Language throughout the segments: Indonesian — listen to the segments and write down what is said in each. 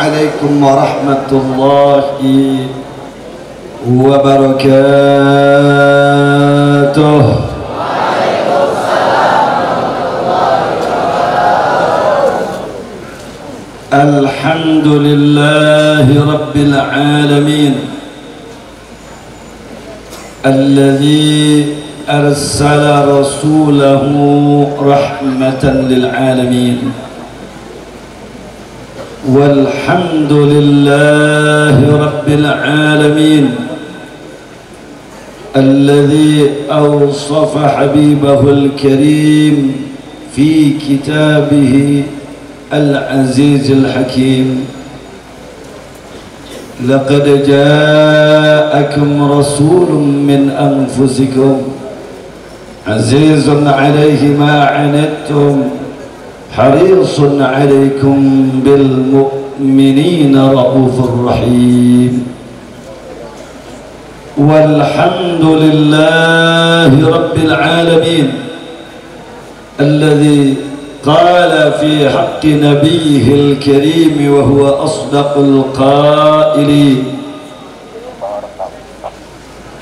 عليكم ورحمة الله وبركاته. وعليكم السلام ورحمة الله وبركاته. الحمد لله رب العالمين الذي أرسل رسوله رحمة للعالمين، والحمد لله رب العالمين الذي أوصف حبيبه الكريم في كتابه العزيز الحكيم: لقد جاءكم رسول من أنفسكم عزيز عليه ما عنتم حريص عليكم بالمؤمنين رؤوف رحيم. والحمد لله رب العالمين الذي قال في حق نبيه الكريم وهو أصدق القائلين: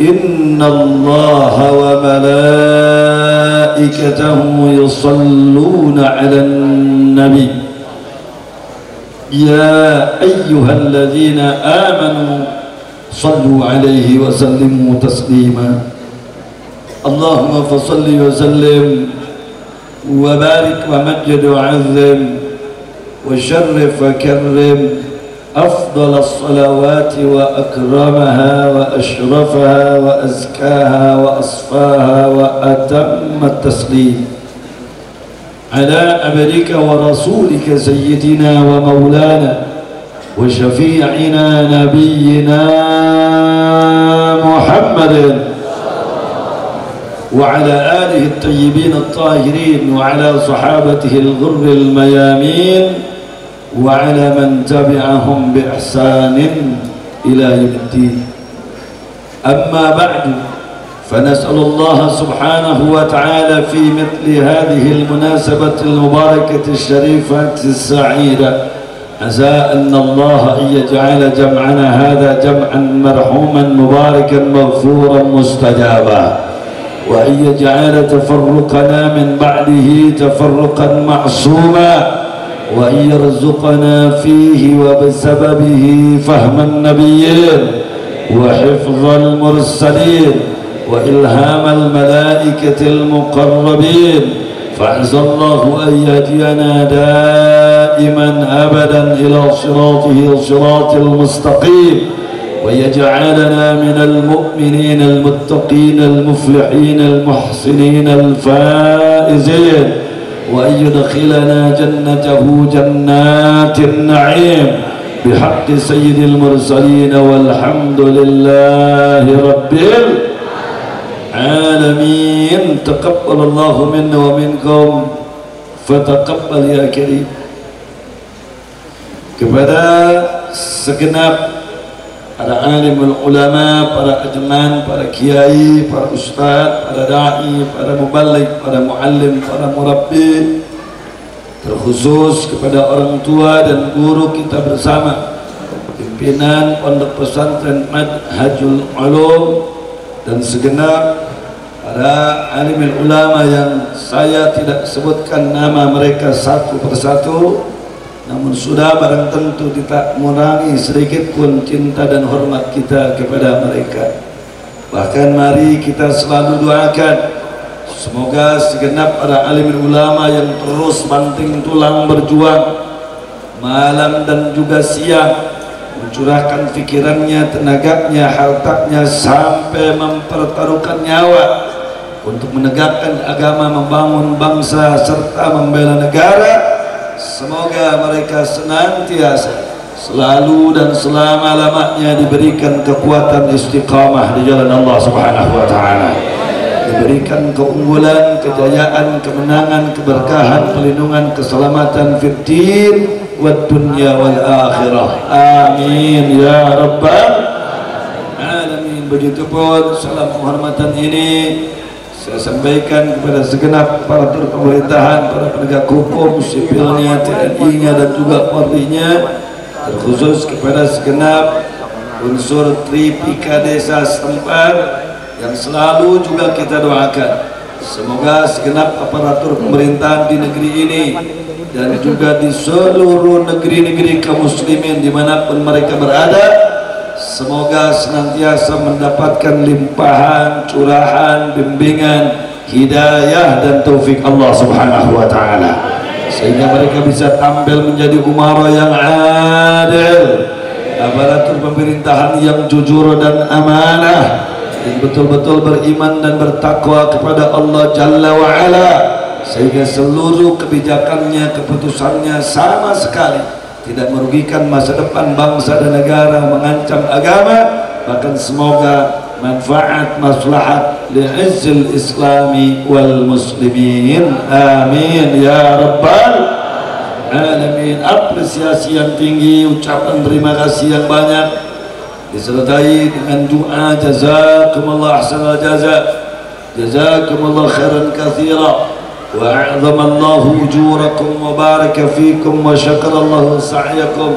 إن الله وملائكته يصلون على النبي يا أيها الذين آمنوا صلوا عليه وسلموا تسليما. اللهم فصل وسلم وبارك ومجد وعظم وشرف وكرم أفضل الصلوات وأكرمها وأشرفها وأزكاها وأصفاها وأتم التسليم على عبدك ورسولك سيدنا ومولانا وشفيعنا نبينا محمد وعلى آله الطيبين الطاهرين وعلى صحابته الغر الميامين وعلى من تبعهم بإحسان إلى يوم الدين. أما بعد، فنسأل الله سبحانه وتعالى في مثل هذه المناسبة المباركة الشريفة السعيدة عسى أن الله أن يجعل جمعنا هذا جمعا مرحوما مباركا مغفورا مستجابا، وأن يجعل تفرقنا من بعده تفرقا معصوما، وأن يرزقنا فيه وبسببه فهم النبيين وحفظ المرسلين وإلهام الملائكة المقربين. فعسى الله أن يهدينا دائما أبدا إلى صراطه صراط المستقيم، ويجعلنا من المؤمنين المتقين المفلحين المحسنين الفائزين، وأن يدخلنا جنته جنات النعيم بحق سيد المرسلين، والحمد لله رب العالمين. تقبل الله منا ومنكم فتقبل يا كريم. Kepada segenap para alim ulama, para ajman, para kiai, para ustaz, para da'i, para muballigh, para muallim, para murabbi, terkhusus kepada orang tua dan guru kita bersama, pimpinan Pondok Pesantren Manhajul Ulum, dan segenap para alim ulama yang saya tidak sebutkan nama mereka satu persatu, namun sudah barang tentu tidak mengurangi sedikit pun cinta dan hormat kita kepada mereka. Bahkan mari kita selalu doakan semoga segenap para alim ulama yang terus banting tulang berjuang malam dan juga siang, mencurahkan pikirannya, tenaganya, hartanya sampai mempertaruhkan nyawa untuk menegakkan agama, membangun bangsa serta membela negara. Semoga mereka senantiasa selalu dan selama-lamanya diberikan kekuatan istiqamah di jalan Allah Subhanahu wa taala, diberikan keunggulan, kejayaan, kemenangan, keberkahan, perlindungan, keselamatan fid din wad dunya wal akhirah. Amin ya rabbal alamin. Begitupun salam penghormatan ini saya sampaikan kepada segenap para pemerintahan, para penegak hukum, sipilnya, TNI-nya dan juga Polri-nya, terkhusus kepada segenap unsur Tripika desa setempat yang selalu juga kita doakan. Semoga segenap aparatur pemerintahan di negeri ini dan juga di seluruh negeri-negeri kaum muslimin dimanapun mereka berada, semoga senantiasa mendapatkan limpahan, curahan, bimbingan, hidayah dan taufik Allah Subhanahu wa taala, sehingga mereka bisa tampil menjadi umara yang adil, aparatur pemerintahan yang jujur dan amanah, yang betul-betul beriman dan bertakwa kepada Allah Jalla wa'ala, sehingga seluruh kebijakannya, keputusannya sama sekali tidak merugikan masa depan bangsa dan negara, mengancam agama, bahkan semoga manfaat maslahat li'izzil islami wal muslimin, amin ya rabbal alamin. Apresiasi yang tinggi, ucapan terima kasih yang banyak disertai dengan doa jazakumullah ahsanal jaza, jazakumullah khairan katsira, wa a'zamallahu ujurakum wa baraka fikum wa syakarallahu sa'yakum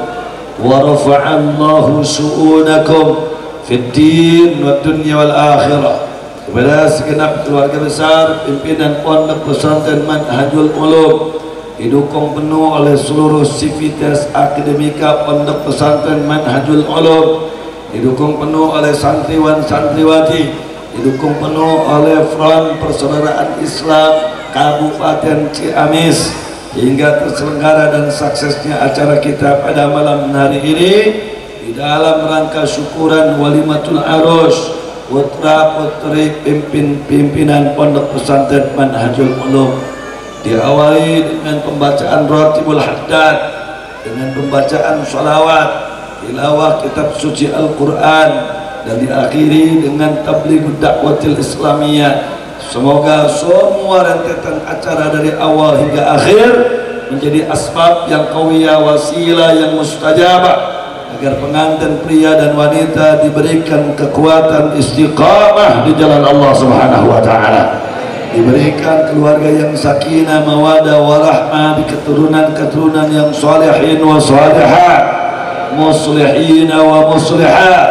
wa rafa'allahu su'unakum fid din wa dunya wal akhirah. Kepada segenap keluarga besar pimpinan Pondok Pesantren Manhajul Ulum, didukung penuh oleh seluruh sivitas akademika Pondok Pesantren Manhajul Ulum, didukung penuh oleh santriwan santriwati, didukung penuh oleh Front Persaudaraan Islam Kabupaten Ciamis, hingga terselenggara dan suksesnya acara kita pada malam hari ini di dalam rangka syukuran walimatul arus putra putri pimpinan Pondok Pesantren Manhajul Ulum, diawali dengan pembacaan Ratibul Haddad, dengan pembacaan sholawat, tilawah kitab suci Al-Quran, dan diakhiri dengan tablighud da'watil islamiyah. Semoga semua rentetan acara dari awal hingga akhir menjadi asbab yang qawiyah, wasilah yang mustajabah, agar pengantin pria dan wanita diberikan kekuatan istiqamah di jalan Allah Subhanahu wa taala, diberikan keluarga yang sakinah, mawadah, warahmah, di keturunan-keturunan yang salihin wa salihat, muslihin wa muslihat,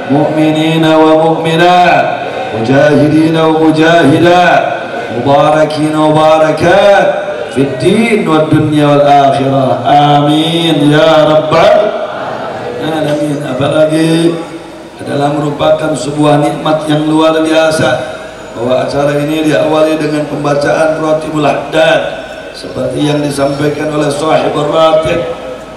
mu'minin wa mu'minat, mujahidin wa mujahidat, mubarakin wa barakat fid din wad dunya wal akhirah, amin ya rabbal alamin. Apalagi adalah merupakan sebuah nikmat yang luar biasa bahwa acara ini diawali dengan pembacaan Ratibul Haddad seperti yang disampaikan oleh sahibul ratib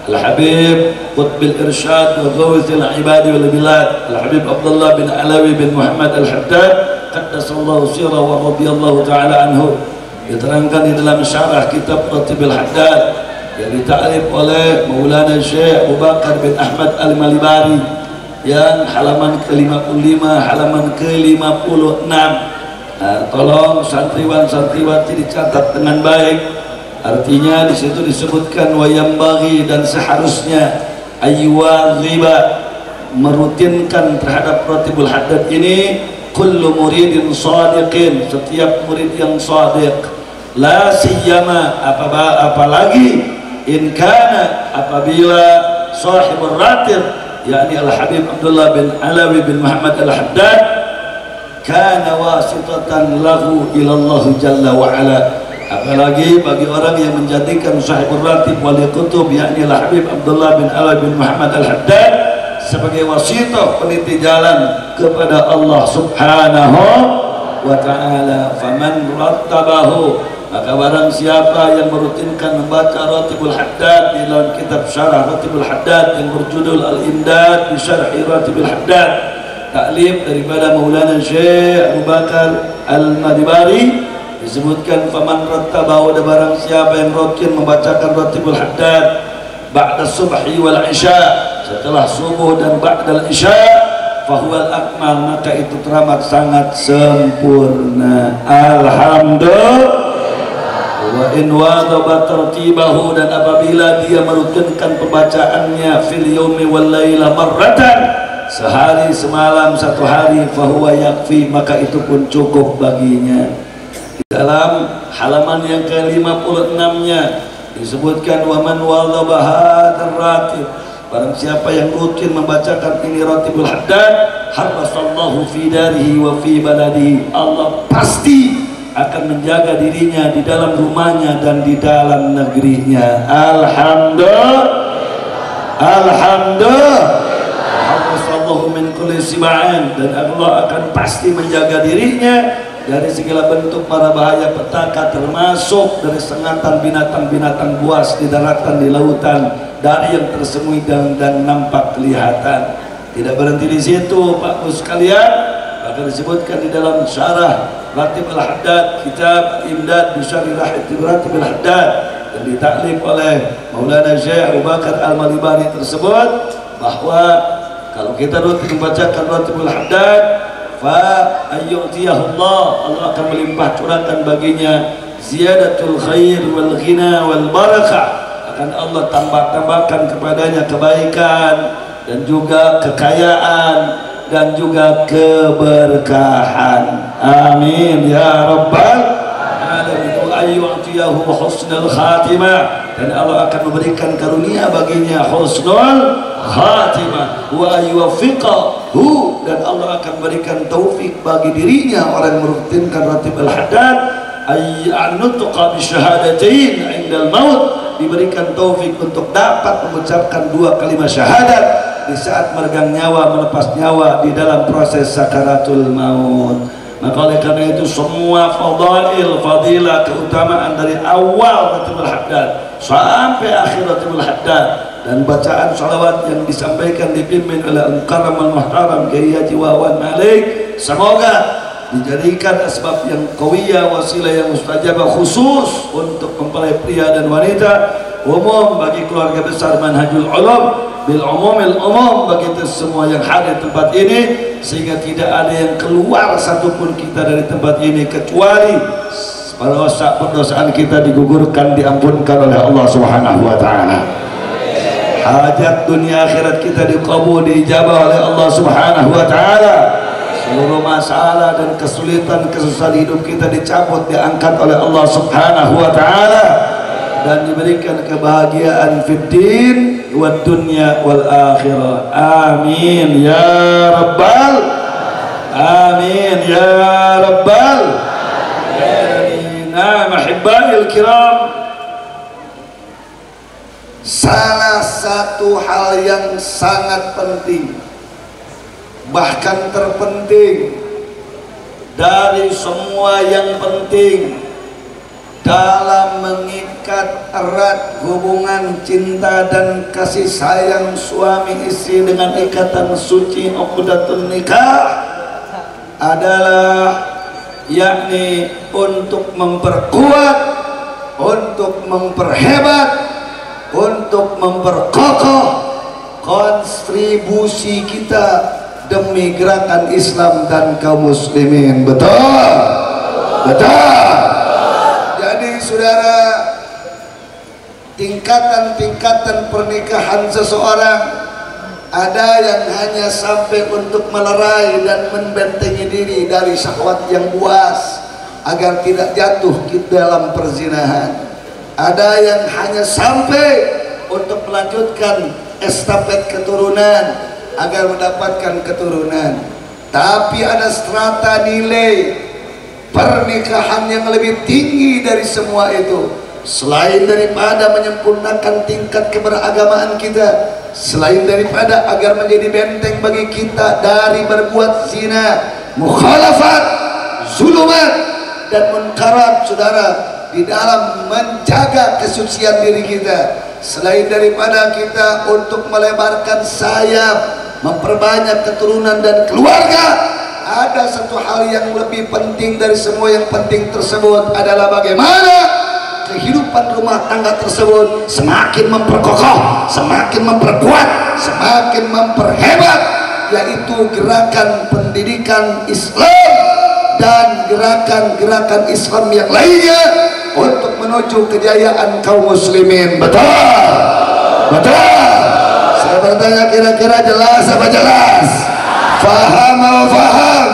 Al-Habib Qutbil Irsyad wa Ghawthil Ibadi wal Bilad Al-Habib Abdullah bin Alawi bin Muhammad Al-Haddad qaddasallahu sirah wa radiyallahu ta'ala anhu, diterangkan di dalam syarah kitab Ratibul Haddad yang dita'rif oleh Maulana Syekh Abu Bakar bin Ahmad Al-Malibari yang halaman ke-55, halaman ke-56. Tolong santriwan-santriwati dicatat dengan baik. Artinya di situ disebutkan wayam bagi, dan seharusnya aywa ghiba, merutinkan terhadap Ratibul Haddad ini kullu muridin shadiqin, setiap murid yang shadiq, la siyama, apalagi in kana, apabila sahibul ratib yakni Al-Habib Abdullah bin Alawi bin Muhammad Al-Haddad kana wasitatan lahu ilallah jalla wa'ala, apalagi bagi orang yang menjadikan sahibul ratib wali kutub yakni Al-Habib Abdullah bin Alawi bin Muhammad Al-Haddad sebagai wasitah peniti jalan kepada Allah Subhanahu wa ta'ala. Faman rattabahu, maka barang siapa yang merutinkan membaca Ratibul Haddad di dalam kitab syarah Ratibul Haddad yang berjudul Al-Imdad bi Syarhi Ratibul Haddad, taklif daripada Maulana Syekh Abu Bakar Al-Malibari, disebutkan faman rattabahu, barang siapa yang rutin membacakan Ratibul Haddad ba'da subhi wal isya, setelah subuh dan ba'da isya, fahuwal akmal, maka itu teramat sangat sempurna. Alhamdulillah. Wa in wadaba tartibahu, dan apabila dia merutinkan pembacaannya fil yaumi wal laila marratan, sehari semalam satu hari, fahuwa yakfi, maka itu pun cukup baginya. Di dalam halaman yang ke-56-nya disebutkan wa man wadaba hadzal ratib, Barang siapa yang rutin membacakan ini Ratibul Haddad, harasallahu fi darihi wa fi baladihi, Allah pasti akan menjaga dirinya di dalam rumahnya dan di dalam negerinya. Alhamdulillah, alhamdulillah. Harasallahu min kulli siba'an, dan Allah akan pasti menjaga dirinya dari segala bentuk mara bahaya petaka, termasuk dari sengatan binatang-binatang buas di daratan, di lautan, dari yang tersembunyi dan nampak kelihatan. Tidak berhenti di situ Pak Bu sekalian, bahkan disebutkan di dalam syarah Ratibul Haddad, kitab Imdad Bisyari Ratibul Haddad, dan ditaklif oleh Maulana Syekh Abu Bakar Al-Malibari tersebut, bahwa kalau kita rutin membacakan Ratibul Haddad, fa ayyutiyahullah, Allah akan melimpah curahkan baginya ziyadatul khair wal ghina wal barakah, akan Allah tambah-tambahkan kepadanya kebaikan dan juga kekayaan dan juga keberkahan. Amin ya rabbal alamin. Ayyutiyahu husnul khatimah, dan Allah akan memberikan karunia baginya husnul khatimah, wa ayyufiqahu, dan Allah akan berikan taufik bagi dirinya orang merutinkan Ratibul Haddad, ayy'anutqa bisyahadatain 'indal maut, diberikan taufik untuk dapat mengucapkan 2 kalimat syahadat di saat meregang nyawa, melepas nyawa di dalam proses sakaratul maut. Maka oleh karena itu semua fadail, fadilah, keutamaan dari awal Ratibul Haddad sampai akhir Ratibul Haddad, dan bacaan salawat yang disampaikan dipimpin oleh Al-Karam Al-Muhtaram Kiai Haji Wawan Malik, semoga dijadikan asbab yang qawiyah, wasilah yang mustajabah khusus untuk mempelai pria dan wanita, umum bagi keluarga besar Manhajul Ulum, bil umumil umum bagi semua yang hadir tempat ini, sehingga tidak ada yang keluar satupun kita dari tempat ini kecuali pendosaan kita digugurkan, diampunkan oleh Allah Subhanahu wa taala. Hajat dunia akhirat kita dikabul, diijabah oleh Allah Subhanahu wa taala. Seluruh masalah dan kesulitan, kesusahan hidup kita dicabut, diangkat oleh Allah Subhanahu wa taala, dan diberikan kebahagiaan fid din wad dunya wal akhirah. Amin ya rabbal amin ya rabbal alamin. Mahibbail kiram, salah satu hal yang sangat penting, bahkan terpenting dari semua yang penting dalam mengikat erat hubungan cinta dan kasih sayang suami istri dengan ikatan suci uqdatun nikah, adalah yakni untuk memperkuat, untuk memperhebat, untuk memperkokoh kontribusi kita demi gerakan Islam dan kaum muslimin. Betul? Betul. Jadi saudara, tingkatan-tingkatan pernikahan seseorang, ada yang hanya sampai untuk melerai dan membentengi diri dari syahwat yang buas agar tidak jatuh ke dalam perzinahan. Ada yang hanya sampai untuk melanjutkan estafet keturunan agar mendapatkan keturunan. Tapi ada strata nilai pernikahan yang lebih tinggi dari semua itu. Selain daripada menyempurnakan tingkat keberagamaan kita, selain daripada agar menjadi benteng bagi kita dari berbuat zina, mukhalafat, zulumat, dan munkarat, saudara, di dalam menjaga kesucian diri kita, selain daripada kita untuk melebarkan sayap, memperbanyak keturunan dan keluarga, ada satu hal yang lebih penting dari semua yang penting tersebut, adalah bagaimana kehidupan rumah tangga tersebut semakin memperkokoh, semakin memperkuat, semakin memperhebat, yaitu gerakan pendidikan Islam dan gerakan-gerakan Islam yang lainnya untuk menuju kejayaan kaum muslimin. Betul? Betul? Saya bertanya, kira-kira jelas apa jelas? Faham atau faham?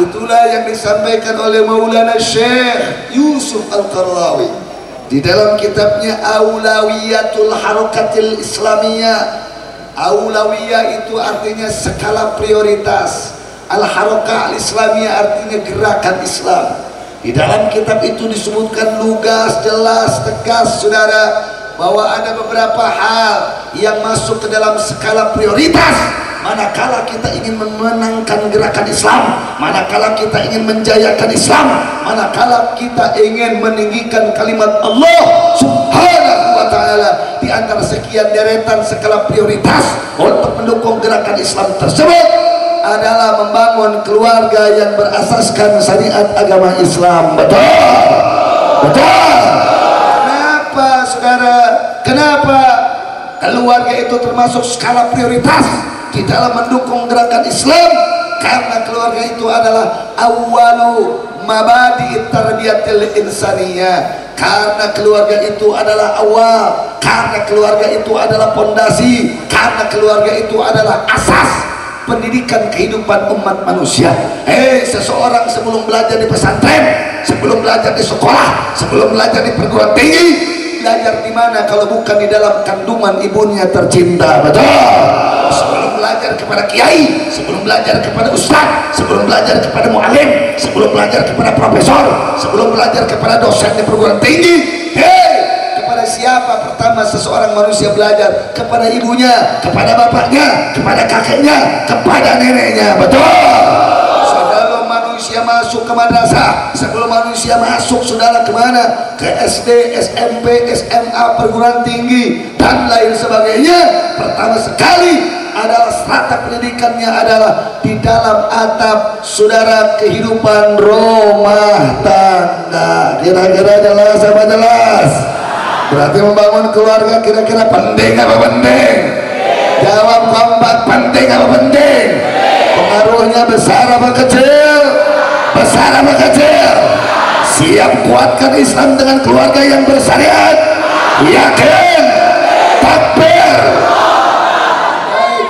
Itulah yang disampaikan oleh Maulana Syekh Yusuf Al-Qaradawi di dalam kitabnya Aulawiyatul Harakatil Islamiyah Aulawiyah itu artinya skala prioritas. Al-Harakah Al-Islamiyah artinya gerakan Islam. Di dalam kitab itu disebutkan lugas, jelas, tegas saudara, bahwa ada beberapa hal yang masuk ke dalam skala prioritas manakala kita ingin memenangkan gerakan Islam, manakala kita ingin menjayakan Islam, manakala kita ingin meninggikan kalimat Allah Subhanahu wa ta'ala. Di antara sekian deretan skala prioritas untuk mendukung gerakan Islam tersebut adalah membangun keluarga yang berasaskan syariat agama Islam. Betul? Betul? Kenapa saudara? Kenapa keluarga itu termasuk skala prioritas di dalam mendukung gerakan Islam? Karena keluarga itu adalah awalu mabadi tarbiyatil insaniyah. Karena keluarga itu adalah awal, karena keluarga itu adalah pondasi, karena keluarga itu adalah asas pendidikan kehidupan umat manusia. Seseorang sebelum belajar di pesantren, sebelum belajar di sekolah, sebelum belajar di perguruan tinggi, belajar di mana kalau bukan di dalam kandungan ibunya tercinta? Betul? Sebelum belajar kepada kiai, sebelum belajar kepada ustaz, sebelum belajar kepada mu'alim, sebelum belajar kepada profesor, sebelum belajar kepada dosen di perguruan tinggi, kepada siapa pertama seseorang manusia belajar? Kepada ibunya, kepada bapaknya, kepada kakeknya, kepada neneknya. Betul? Sebelum manusia masuk ke madrasah, sebelum manusia masuk saudara kemana? Ke SD, SMP, SMA, perguruan tinggi dan lain sebagainya, pertama sekali adalah strata pendidikannya adalah di dalam atap saudara kehidupan rumah tangga. Kira-kira jelas apa jelas? Berarti membangun keluarga kira-kira penting apa penting? Jawab kompak, penting apa penting? Pengaruhnya besar apa kecil? Besar apa kecil? Siap kuatkan Islam dengan keluarga yang bersyariat? Yakin? Takbir?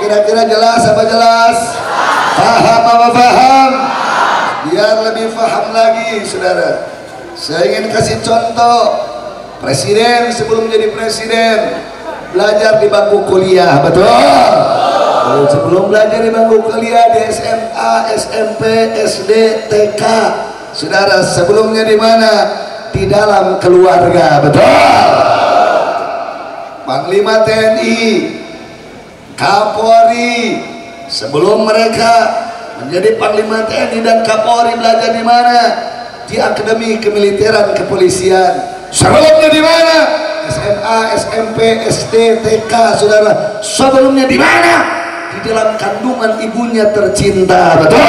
Kira-kira jelas apa jelas? Paham apa paham? Biar lebih paham lagi saudara, saya ingin kasih contoh. Presiden sebelum menjadi presiden belajar di bangku kuliah. Betul? Sebelum belajar di bangku kuliah di SMA, SMP, SD, TK, saudara sebelumnya di mana? Di dalam keluarga. Betul? Panglima TNI, Kapolri, sebelum mereka menjadi Panglima TNI dan Kapolri belajar di mana? Di Akademi Kemiliteran Kepolisian. Sebelumnya di mana? SMA, SMP, SD, TK, saudara. Sebelumnya di mana? Di dalam kandungan ibunya tercinta. Betul?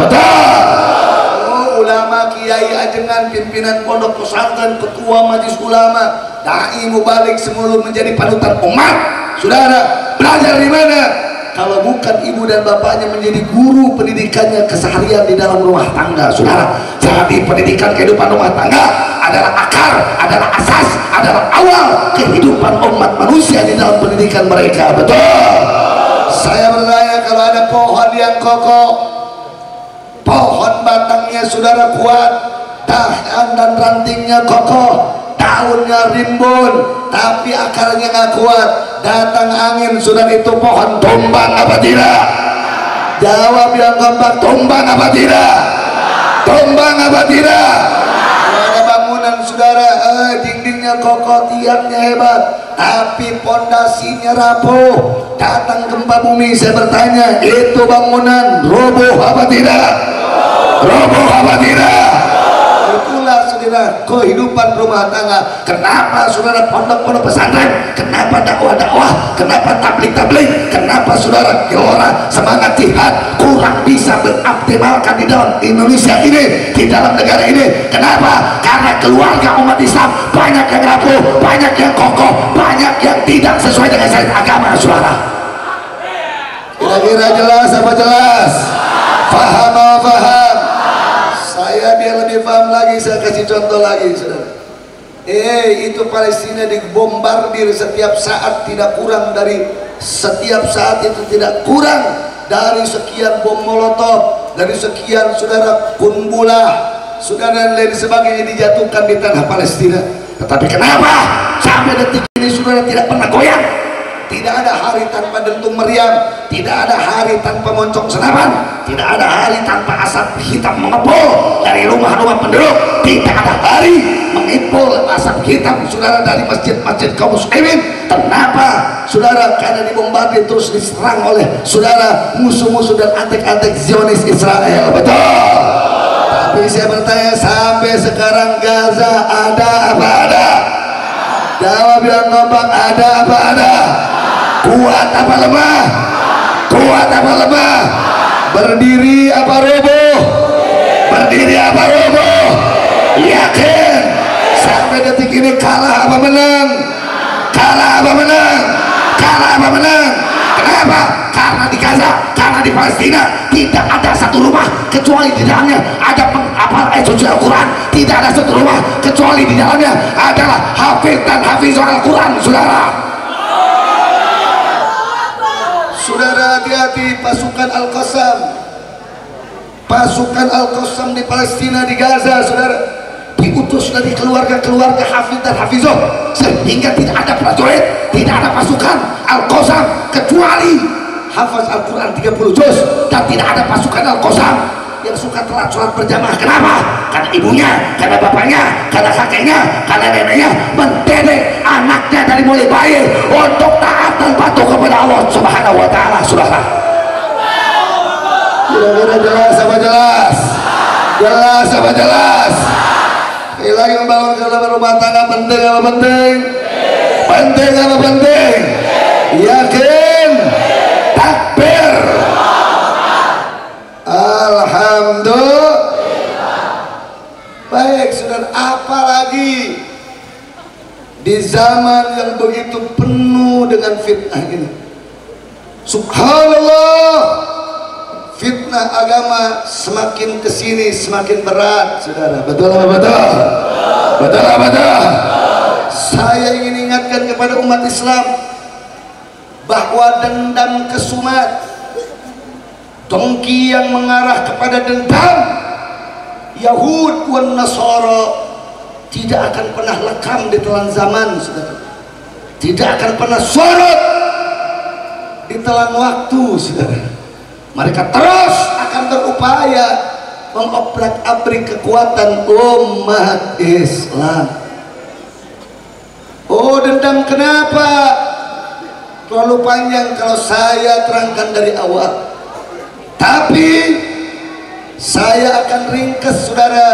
Betul? Oh, ulama, kiai, ajengan, pimpinan pondok pesantren, ketua majelis ulama, dai, mubalik, sebelum menjadi panutan umat, saudara, belajar di mana? Kalau bukan ibu dan bapaknya menjadi guru pendidikannya keseharian di dalam rumah tangga, saudara. Jadi pendidikan kehidupan rumah tangga adalah akar, adalah asas, adalah awal kehidupan umat manusia di dalam pendidikan mereka. Betul? Saya bertanya, kalau ada pohon yang kokoh, pohon batangnya saudara kuat, dahan dan rantingnya kokoh, daunnya rimbun, tapi akarnya nggak kuat, datang angin saudara, itu pohon tumbang apa tidak? Jawab yang kompak, tumbang apa tidak? Tumbang apa tidak? Ada bangunan saudara, dindingnya kokoh, tiangnya hebat, tapi pondasinya rapuh, datang gempa bumi, saya bertanya, itu bangunan roboh apa tidak? Roboh apa tidak? Itulah saudara kehidupan rumah tangga. Kenapa saudara pondok-pondok pesantren, kenapa dakwah-dakwah, kenapa tablik-tablik, kenapa saudara gelora semangat jihad kurang bisa beroptimalkan di dalam Indonesia ini, di dalam negara ini? Kenapa? Karena keluarga umat Islam banyak yang rapuh, banyak yang kokoh, banyak yang tidak sesuai dengan syariat agama, saudara. Kira-kira jelas apa jelas? Paham apa paham? Saya biar lebih paham lagi, saya kasih contoh lagi saudara. Itu Palestina dibombardir setiap saat, tidak kurang dari setiap saat itu tidak kurang dari sekian bom molotov, dari sekian saudara kumbulah, saudara dan lain sebagainya dijatuhkan di tanah Palestina. Tetapi kenapa sampai detik ini saudara tidak pernah goyang? tidak ada hari tanpa dentung meriam, tidak ada hari tanpa moncong senapan, tidak ada hari tanpa asap hitam mengepul dari rumah-rumah penduduk, tidak ada hari mengepul asap hitam saudara dari masjid-masjid kaum muslimin. Kenapa saudara? Karena dibombardir terus diserang oleh saudara musuh-musuh dan antek-antek Zionis Israel. Betul. Tapi saya bertanya, sampai sekarang Gaza ada apa ada? Jawab yang kompak, ada apa ada? Kuat apa lemah? Kuat apa lemah? Berdiri apa roboh? Berdiri apa roboh? Yakin sampai detik ini kalah apa menang? Kalah apa menang? Kalah apa menang? Kenapa? Karena di Gaza, karena di Palestina tidak ada satu rumah kecuali di dalamnya ada penghafal suci Al-Quran. Tidak ada satu rumah kecuali di dalamnya adalah hafiz dan hafizul Al-Quran. Saudara hati-hati, pasukan Al-Qassam, pasukan Al-Qassam di Palestina, di Gaza, saudara, diutus dari keluarga-keluarga hafiz dan hafizoh, sehingga tidak ada prajurit, tidak ada pasukan Al-Qassam kecuali hafaz Al-Quran 30 juz, dan tidak ada pasukan Al-Qassam yang suka telat sholat berjamaah. Kenapa? Karena ibunya, karena bapaknya, karena kakeknya, karena neneknya mendidik anaknya dari mulai bayi untuk taat dan patuh kepada Allah Subhanahu wa Ta'ala. Saudara, kira-kira jelas apa jelas? Jelas apa jelas? Lagi membangun kehidupan rumah tangga penting apa penting? Penting apa penting? Yakin? Takbir. Alhamdulillah. Baik saudara, apalagi di zaman yang begitu penuh dengan fitnah ini. Subhanallah, fitnah agama semakin kesini semakin berat, saudara. Betul apa betul? Betul apa betul? Saya ingin ingatkan kepada umat Islam bahwa dendam kesumat, dengki yang mengarah kepada dendam Yahud wan Nasara tidak akan pernah lekam di telan zaman, saudara. Tidak akan pernah sorot di telan waktu, saudara. Mereka terus akan berupaya mengobrak-abrik kekuatan umat Islam. Oh, dendam kenapa? Terlalu panjang kalau saya terangkan dari awal. Tapi saya akan ringkas, saudara,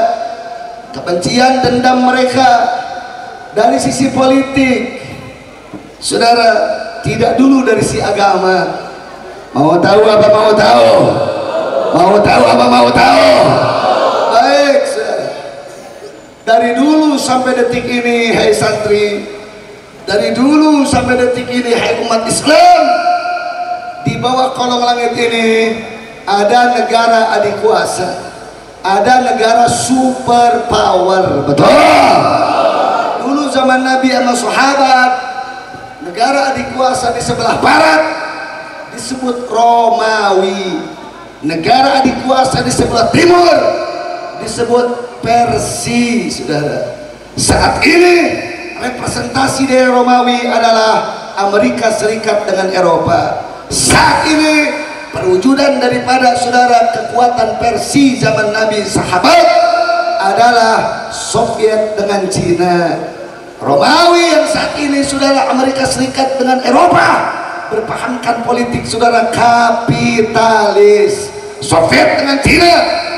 kebencian dendam mereka dari sisi politik, saudara, tidak dulu dari sisi agama. Mau tahu apa mau tahu? Mau tahu apa mau tahu? Baik, saudara. Dari dulu sampai detik ini, hai santri, dari dulu sampai detik ini, hai umat Islam, di bawah kolong langit ini ada negara adik kuasa, ada negara super power. Betul. Dulu zaman Nabi sama sahabat, negara adik kuasa di sebelah barat disebut Romawi, negara adik kuasa di sebelah timur disebut Persia, saudara. Saat ini representasi dari Romawi adalah Amerika Serikat dengan Eropa. Saat ini perwujudan daripada, saudara, kekuatan Persia zaman Nabi sahabat adalah Soviet dengan Cina. Romawi yang saat ini, saudara, Amerika Serikat dengan Eropa berpahamkan politik, saudara, kapitalis. Soviet dengan Cina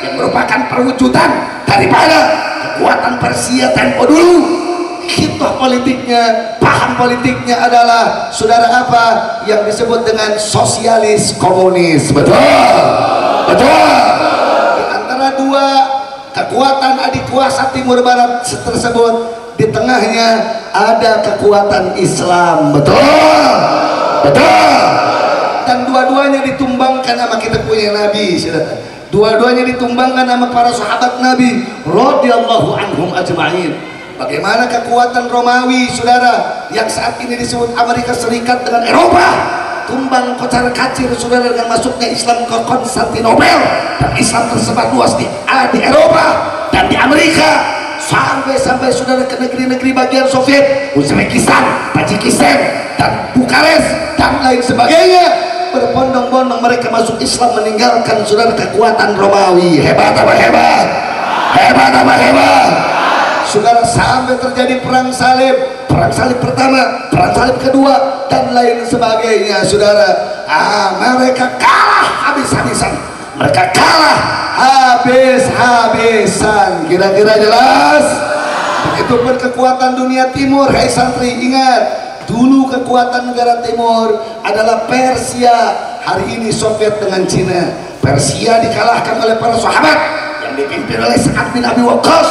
yang merupakan perwujudan daripada kekuatan Persia tempo dulu. Hitah politiknya, paham politiknya adalah, saudara, apa yang disebut dengan sosialis komunis. Betul. Betul. Di antara dua kekuatan adik kuasa timur barat tersebut, di tengahnya ada kekuatan Islam. Betul. Betul. Dan dua-duanya ditumbangkan sama kita punya Nabi, saudara. Dua-duanya ditumbangkan sama para sahabat Nabi radhiyallahu anhum ajma'in. Bagaimana kekuatan Romawi, saudara, yang saat ini disebut Amerika Serikat dengan Eropa, tumbang kocar kacir, saudara, dengan masuknya Islam ke Konstantinopel, dan Islam tersebar luas di Eropa dan di Amerika. sampai saudara ke negeri-negeri bagian Soviet, Uzbekistan, Tajikistan, dan Bukares dan lain sebagainya. Berbondong-bondong mereka masuk Islam, meninggalkan saudara kekuatan Romawi. Hebat apa hebat? Hebat apa hebat? Saudara, sampai terjadi perang salib pertama, perang salib kedua, dan lain sebagainya. Saudara, mereka kalah habis-habisan. Mereka kalah habis-habisan. Kira-kira jelas? Begitupun kekuatan dunia timur. Hai santri, ingat, dulu kekuatan negara timur adalah Persia, hari ini Soviet dengan Cina. Persia dikalahkan oleh para sahabat yang dipimpin oleh Sa'ad bin Abi Waqqas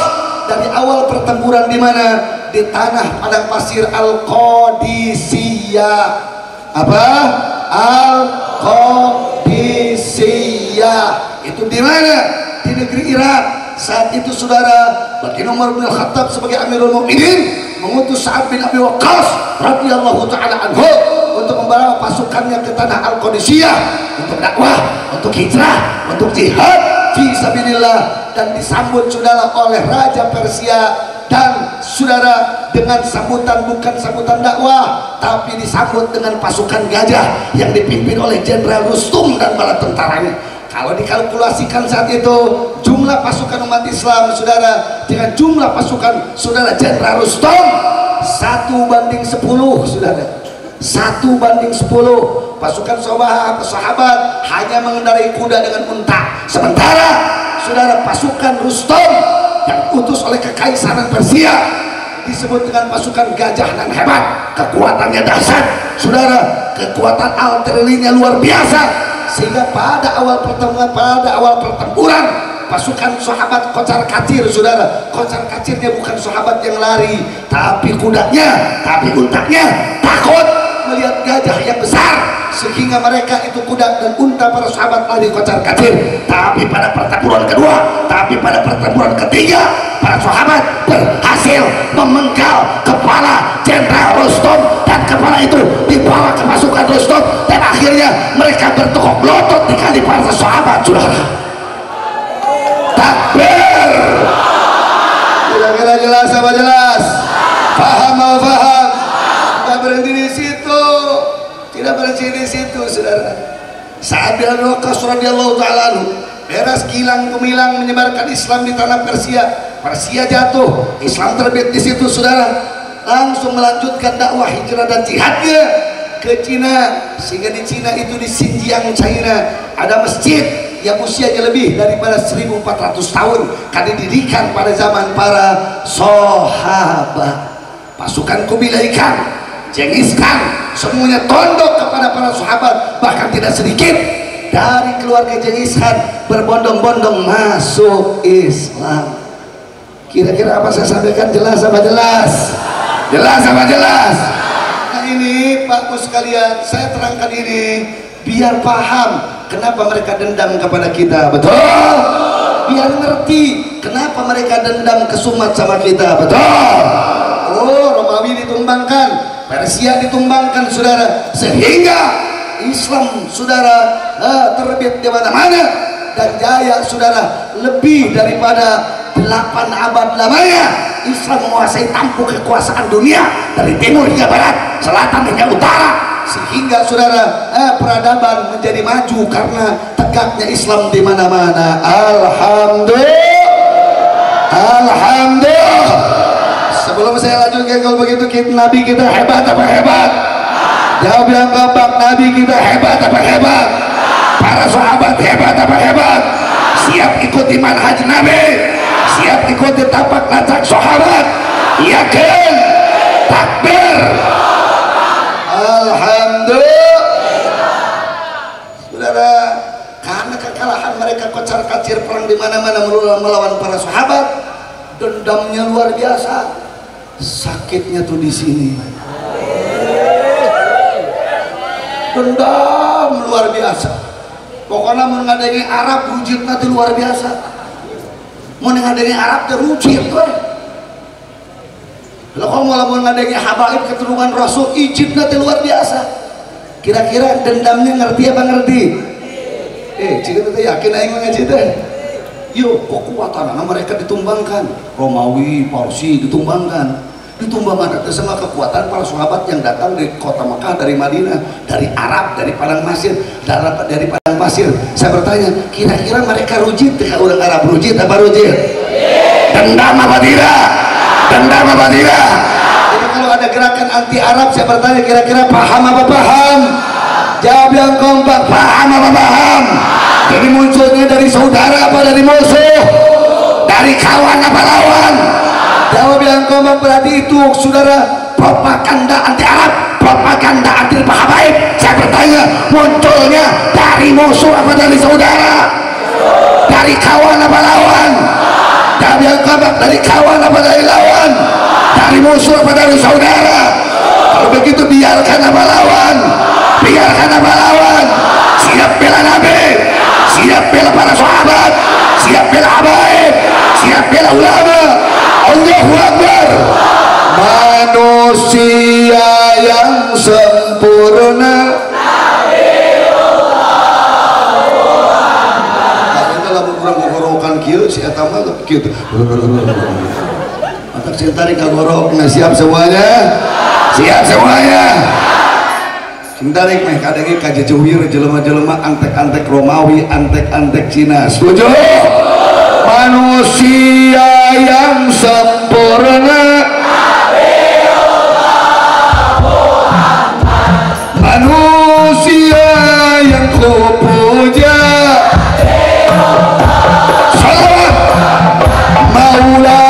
dari awal pertempuran. di mana? Di tanah padang pasir Al-Qadisiyah. Apa? Al-Qadisiyah itu di mana? Di negeri Irak. Saat itu saudara, Baginda Umar bin Khattab sebagai Amirul Mukminin mengutus Sa'ad bin Abi Waqqas radhiyallahu taala anhu untuk membawa pasukannya ke tanah Al-Qadisiyah untuk dakwah, untuk hijrah, untuk jihad fi sabilillah, dan disambut saudara oleh Raja Persia. Dan saudara, dengan sambutan bukan sambutan dakwah, tapi disambut dengan pasukan gajah yang dipimpin oleh Jenderal Rustum dan bala tentaranya. Kalau dikalkulasikan saat itu jumlah pasukan umat Islam saudara dengan jumlah pasukan saudara Jenderal Rustum 1:10 saudara, 1:10. Pasukan sahabat hanya mengendarai kuda dengan unta, sementara saudara pasukan Rustum yang utus oleh kekaisaran Persia disebut dengan pasukan gajah dan hebat. Kekuatannya dahsyat saudara, kekuatan artilerinya luar biasa, sehingga pada awal pertempuran pasukan sahabat kocar kacir saudara. Kocar kacirnya bukan sahabat yang lari, tapi kudanya, tapi untanya takut melihat gajah yang besar, sehingga mereka itu kuda dan unta para sahabat lari kocar kacir. Tapi pada pertempuran kedua, tapi pada pertempuran ketiga, para sahabat berhasil memenggal kepala Jenderal Rustum, dan kepala itu dibawa ke pasukan Rustum, dan akhirnya mereka bertukuk lutut di kali para sahabat saudara. Takbir. Kira-kira jelas apa jelas? Paham apa paham? Tidak berhenti di situ, tidak berhenti di situ saudara. Sa'ad bin Abi Waqqas radhiyallahu ta'ala anhu beres kilang gemilang menyebarkan Islam di tanah Persia. Persia jatuh, Islam terbit di situ saudara. Langsung melanjutkan dakwah hijrah dan jihadnya ke Cina, sehingga di Cina itu di Xinjiang China ada masjid yang usianya lebih daripada 1400 tahun karena didirikan pada zaman para sahabat. Pasukan Kubilai Khan, Genghis Khan, semuanya tunduk kepada para sahabat. Bahkan tidak sedikit dari keluarga Genghis Khan berbondong-bondong masuk Islam. Kira-kira apa saya sampaikan jelas apa jelas? Jelas apa jelas? Nah ini Pak Bos sekalian, saya terangkan ini biar paham kenapa mereka dendam kepada kita. Betul? Biar ngerti kenapa mereka dendam kesumat sama kita. Betul? Oh, Romawi ditumbangkan, Persia ditumbangkan saudara, sehingga Islam saudara terbit di mana-mana dan jaya saudara. Lebih daripada 8 abad lamanya Islam menguasai tampuk kekuasaan dunia dari timur hingga barat, selatan hingga utara, sehingga saudara peradaban menjadi maju karena tegaknya Islam di mana-mana. Alhamdulillah, alhamdulillah. Sebelum saya lanjutkan, kalau begitu Nabi kita hebat apa hebat? Jawab yang kompak, Nabi kita hebat apa hebat? Para sahabat hebat apa hebat? Siap ikuti manhaj Nabi, siap ikuti tapak lacak sahabat, yakin? Takbir. Alhamdulillah. Saudara, karena kekalahan mereka kocar kacir perang di mana-mana melawan para sahabat, dendamnya luar biasa. Sakitnya tuh di sini. Dendam luar biasa. Pokoknya mau ngadengi Arab rujit nanti luar biasa. Mau ngadengi Arab teh rujit tuh. Kalau kamu mau ngadengi habaib keturunan Rasul ijib nanti luar biasa. Kira-kira dendamnya ngerti apa ngerti? Jika kita yakin aing ngaji teh. Yuk, kekuatan mereka ditumbangkan. Romawi, Parsi ditumbangkan. Ditumbangkan atas sama kekuatan para sahabat yang datang dari kota Mekah, dari Madinah, dari Arab, dari padang pasir, dari padang pasir. Saya bertanya, kira-kira mereka rujit ke orang Arab? Rujit apa rujit? Dendam apa tidak? Dendam apa tidak? Jadi kalau ada gerakan anti Arab, saya bertanya, kira-kira paham apa paham? Jawab yang kompak, paham apa paham? Jadi munculnya dari saudara apa dari musuh? Dari kawan apa lawan? Jawab yang kompak, berarti itu saudara propaganda anti Arab, propaganda anti Habaib. Saya bertanya, munculnya dari musuh apa dari saudara? Dari kawan apa lawan? Jawab yang kompak, dari kawan apa dari lawan? Dari musuh apa dari saudara? Kalau begitu biarkan apa lawan? Biarkan apa lawan? Siap bela Nabi, siap bela para sahabat, siap bela habaib, siap bela ulama. Allahu Akbar. Manusia yang sempurna. Kita lamun kurang gogorokan kieu si eta mah kieu. Mata sing tarik kagorokna, siap semuanya? Siap semuanya. Sing tarik meh kadenge ka jejuwir jelema-jelema antek-antek Romawi, antek-antek Cina. Setuju? Manusia yang sempurna, manusia yang kupuja, salawat Maula.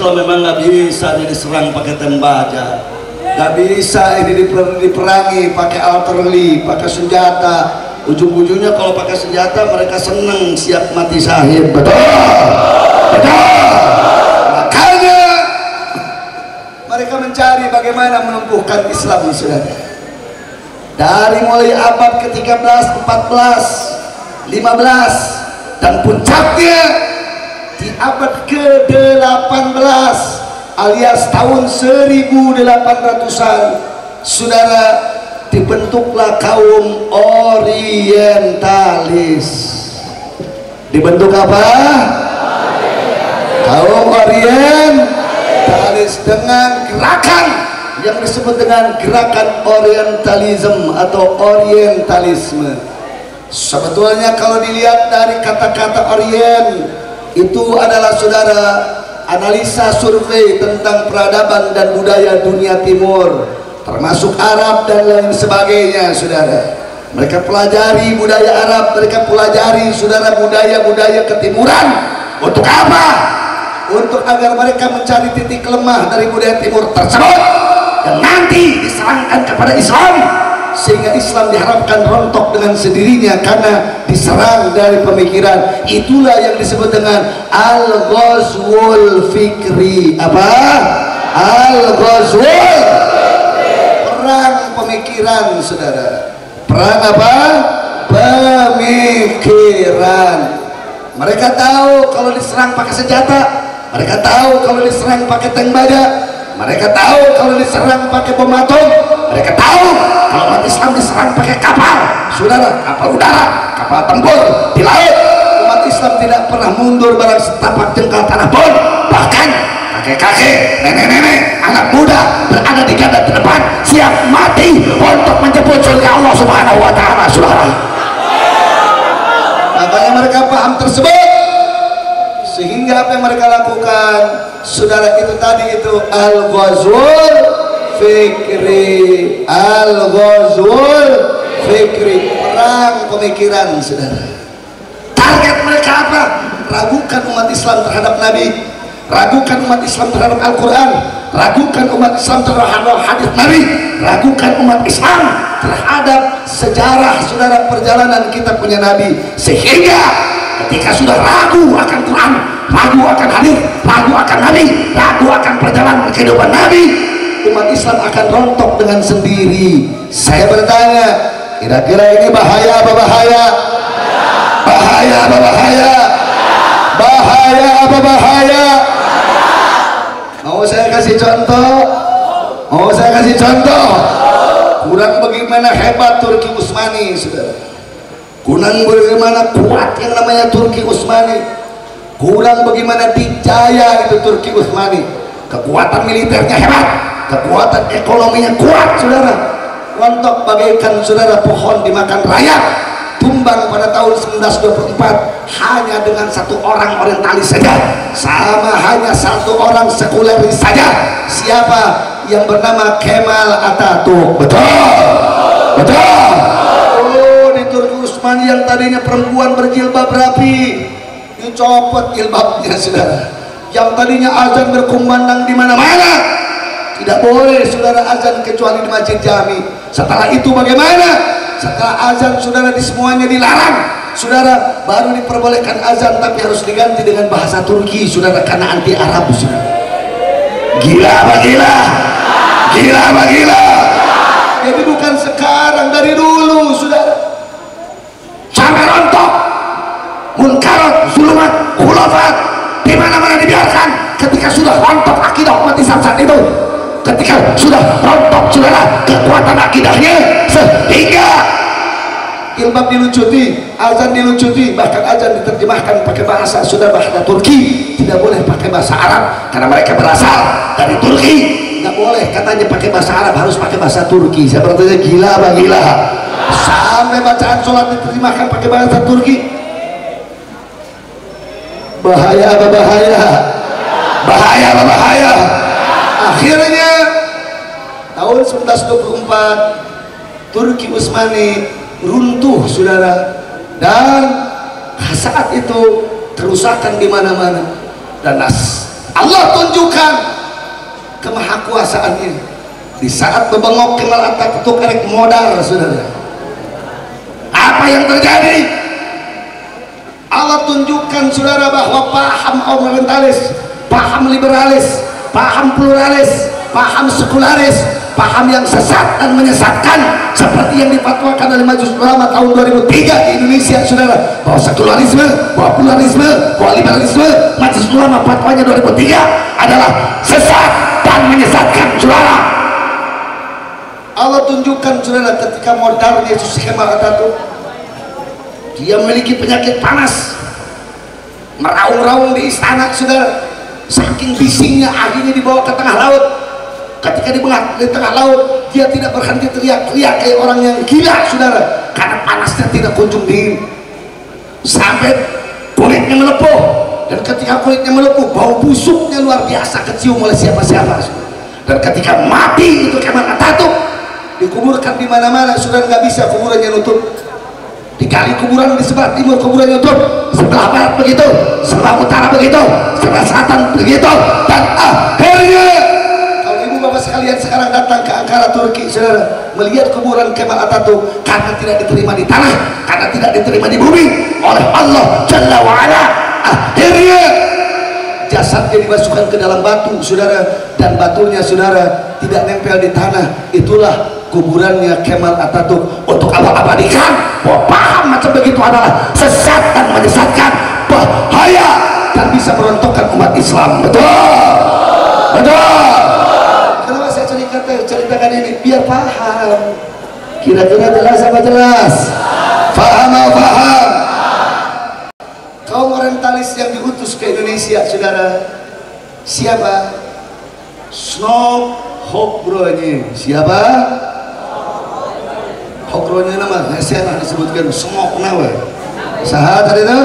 Memang nggak bisa diserang pakai tembaga, nggak bisa ini diperangi pakai artileri, pakai senjata. Ujung-ujungnya kalau pakai senjata mereka seneng, siap mati syahid. Betul, betul. Makanya mereka mencari bagaimana menumbuhkan Islam, saudara. Dari mulai abad ke-13, 14, 15 dan puncaknya di abad ke-18 alias tahun 1800-an, saudara, dibentuklah kaum orientalis. Dibentuk apa? Kaum orientalis dengan gerakan yang disebut dengan gerakan orientalism atau orientalisme. Sebetulnya kalau dilihat dari kata-kata orient, itu adalah, saudara, analisa survei tentang peradaban dan budaya dunia timur, termasuk Arab dan lain sebagainya, saudara. Mereka pelajari budaya Arab, mereka pelajari, saudara, budaya-budaya ketimuran. Untuk apa? Untuk agar mereka mencari titik lemah dari budaya timur tersebut yang nanti diserangkan kepada Islam, sehingga Islam diharapkan rontok dengan sendirinya karena diserang dari pemikiran. Itulah yang disebut dengan al-ghazwul fikri. Apa? Al-ghazwul, perang pemikiran, saudara. Perang apa? pemikiran. Mereka tahu kalau diserang pakai senjata, mereka tahu kalau diserang pakai tank baja, mereka tahu kalau diserang pakai bom atom, mereka tahu kalau umat Islam diserang pakai kapal, saudara, kapal udara, kapal tempur di laut. Umat Islam tidak pernah mundur barang setapak jengkal tanah pun, bahkan kakek-kakek, nenek-nenek, anak muda berada di garda terdepan siap mati untuk menjemput surga Allah Subhanahu wa Ta'ala, saudara. Makanya mereka paham tersebut, sehingga apa yang mereka lakukan, saudara, itu tadi itu al-ghazwul fikri, al-ghazwul fikri, perang pemikiran, saudara. Target mereka apa? Ragukan umat Islam terhadap Nabi, ragukan umat Islam terhadap Al-Quran, ragukan umat Islam terhadap hadis Nabi, ragukan umat Islam terhadap sejarah, saudara, perjalanan kita punya Nabi. Sehingga ketika sudah ragu akan Quran, ragu akan hadis, ragu akan Nabi, ragu akan perjalanan kehidupan Nabi, umat Islam akan rontok dengan sendiri. Saya bertanya, kira-kira ini bahaya apa bahaya? Bahaya apa bahaya? Bahaya apa bahaya? Mau saya kasih contoh? Mau saya kasih contoh? Kurang bagaimana hebat Turki Utsmani, saudara. Kurang bagaimana kuat yang namanya Turki Utsmani. Kurang bagaimana dijaya itu Turki Utsmani. Kekuatan militernya hebat, kekuatan ekonominya kuat, saudara. Rontok bagaikan, saudara, pohon dimakan rayap, tumbang pada tahun 1924 hanya dengan satu orang orientalis saja, sama hanya satu orang sekuleris saja. Siapa? Yang bernama Kemal Atatürk. Betul, betul. Oh, di Turki Utsmani yang tadinya perempuan berjilbab rapi, dicopot jilbabnya, saudara. Yang tadinya azan berkumandang di mana-mana, tidak boleh, saudara, azan kecuali di Masjid Jami. Setelah itu bagaimana? Setelah azan, saudara, di semuanya dilarang, saudara. Baru diperbolehkan azan, tapi harus diganti dengan bahasa Turki, saudara, karena anti Arab, saudara. Gila apa gila? Gila apa gila? Jadi bukan sekarang, dari dulu, saudara. Sampai rontok, munkarat, zulumat, khulafat, di mana-mana dibiarkan. Ketika sudah rontok akidah umat Islam saat itu, ketika sudah rontok, saudara, kekuatan akidahnya, sehingga jilbab dilucuti, azan dilucuti, bahkan azan diterjemahkan pakai bahasa, sudah bahasa Turki, tidak boleh pakai bahasa Arab karena mereka berasal dari Turki. Nggak boleh katanya pakai bahasa Arab, harus pakai bahasa Turki. Saya bertanya, gila apa gila? Sampai bacaan sholat diterjemahkan pakai bahasa Turki. Bahaya apa bahaya? Bahaya apa bahaya? Akhirnya tahun 1924 Turki Utsmani runtuh, saudara, dan saat itu kerusakan di mana-mana, dan Allah tunjukkan kemahakuasaannya di saat bebengok Kemal Atatürk erek modal, saudara. Apa yang terjadi? Allah tunjukkan, saudara, bahwa paham orientalis, paham liberalis, paham pluralis, paham sekularis, paham yang sesat dan menyesatkan seperti yang difatwakan oleh Majelis Ulama tahun 2003 di Indonesia, saudara, bahwa sekularisme, bahwa pluralisme, bahwa liberalisme, Majelis Ulama fatwanya 2003 adalah sesat dan menyesatkan, saudara. Allah tunjukkan, saudara, ketika modalnya Yesus Kemal Atatürk, dia memiliki penyakit panas, meraung-raung di istana, saudara, saking bisingnya, akhirnya dibawa ke tengah laut. Ketika di tengah laut, dia tidak berhenti teriak-teriak kayak orang yang gila, saudara, karena panasnya tidak kunjung dingin, sampai kulitnya melepuh. Dan ketika kulitnya melepuh, bau busuknya luar biasa kecium oleh siapa-siapa. Dan ketika mati itu Kemal Atatürk, dikuburkan di mana-mana, saudara, nggak bisa kuburannya nutup. Digali kuburan di sebelah timur, kuburannya nutup, sebelah barat begitu, sebelah utara begitu, sebelah selatan begitu, dan akhirnya Bapak sekalian sekarang datang ke Ankara, Turki, saudara, melihat kuburan Kemal Atatürk, karena tidak diterima di tanah, karena tidak diterima di bumi oleh Allah Jalla wa'ala, akhirnya jasadnya dimasukkan ke dalam batu, saudara, dan batunya, saudara, tidak nempel di tanah. Itulah kuburannya Kemal Atatürk untuk abadikan. Bahwa paham macam begitu adalah sesat dan menyesatkan, bahaya dan bisa merontokkan umat Islam. Betul, betul. Kenapa saya ceritakan ini? Biar paham. Kira-kira jelas apa jelas? Paham atau paham? Kaum orientalis yang diutus ke Indonesia, saudara, siapa? Snow Hokbronya. Siapa? Hokbronya nama saya disebutkan Smok nawe. Saha tadi itu?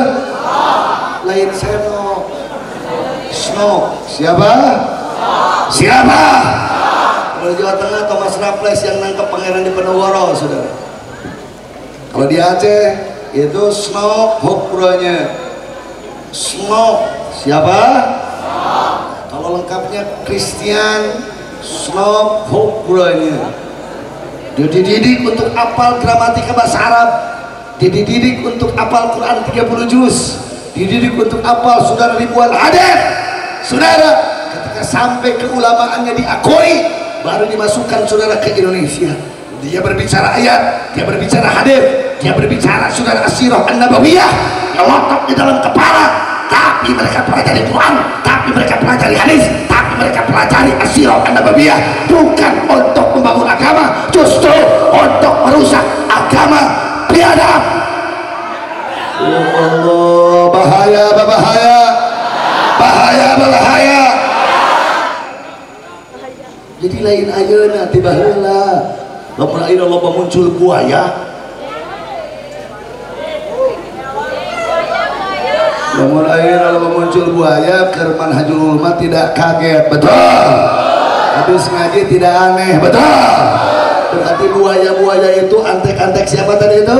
Lain Seno. Snow. Siapa? Siapa? Kalau Jawa Tengah Thomas Raffles yang nangkep Pangeran Diponegoro, saudara. Kalau di Aceh itu Snow Hokbronya. Snow. Siapa? Kalau lengkapnya Christian Snow Hokbronya. Dia dididik untuk apal gramatika bahasa Arab, dididik untuk apal Quran 30 juz, dididik untuk apal saudara ribuan hadis. Saudara, ketika sampai keulamaannya diakui, baru dimasukkan saudara ke Indonesia. Dia berbicara ayat, dia berbicara hadis, dia berbicara saudara asirah an-nabawiyah, ngelotok di dalam kepala. Tapi mereka pelajari Quran, tapi mereka pelajari hadis, tapi mereka pelajari asirah an-nabawiyah, bukan untuk membangun agama, justru untuk merusak agama biadab. Ya Allah, bahaya, bahaya, bahaya, bahaya. Jadi lain ayeuna tiba heula, lamun ayeuna loba muncul buaya. Lamun ayeuna loba muncul buaya, keur manhajul ulama tidak kaget, betul. Habis ngaji tidak aneh, betul. Berarti buaya-buaya itu antek-antek siapa tadi itu?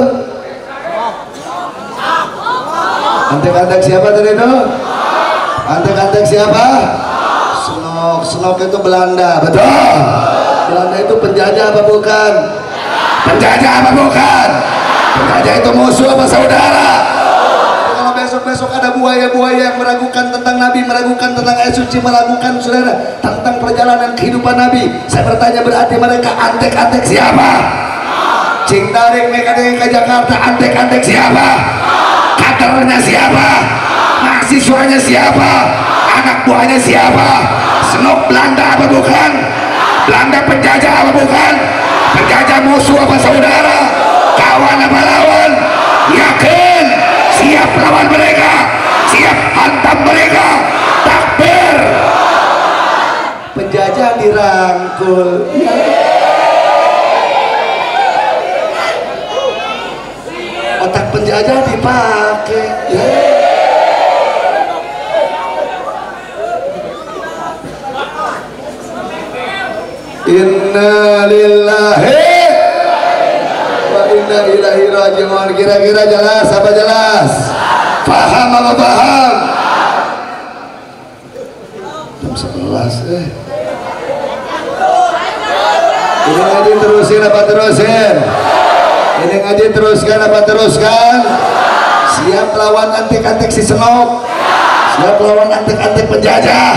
Antek-antek siapa tadi itu? Antek-antek siapa? Senok. Senok itu Belanda, betul. Belanda itu penjajah apa bukan? Penjajah apa bukan? Penjajah itu musuh apa saudara? Besok ada buaya-buaya yang meragukan tentang Nabi, meragukan tentang ayat suci, meragukan saudara tentang perjalanan kehidupan Nabi. Saya bertanya, berarti mereka antek-antek siapa? Cing tarik mereka ke Jakarta, antek-antek siapa? Kadernya siapa? Mahasiswanya siapa? Anak buahnya siapa? Senok Belanda apa bukan? Belanda penjajah apa bukan? Penjajah musuh apa saudara? Kawan apa lawan? Yakin? Siap lawan mereka, siap hantam mereka. Takbir. Penjajah dirangkul. Otak penjajah dipakai. Inna lillahi inna ilaihi raji'un. Kira-kira jelas apa jelas? Paham apa paham? Jam 11 Ini ngaji terusin apa terusin? Ini ngaji teruskan apa teruskan? Siap lawan antek-antek si Senok, siap lawan antek-antek penjajah.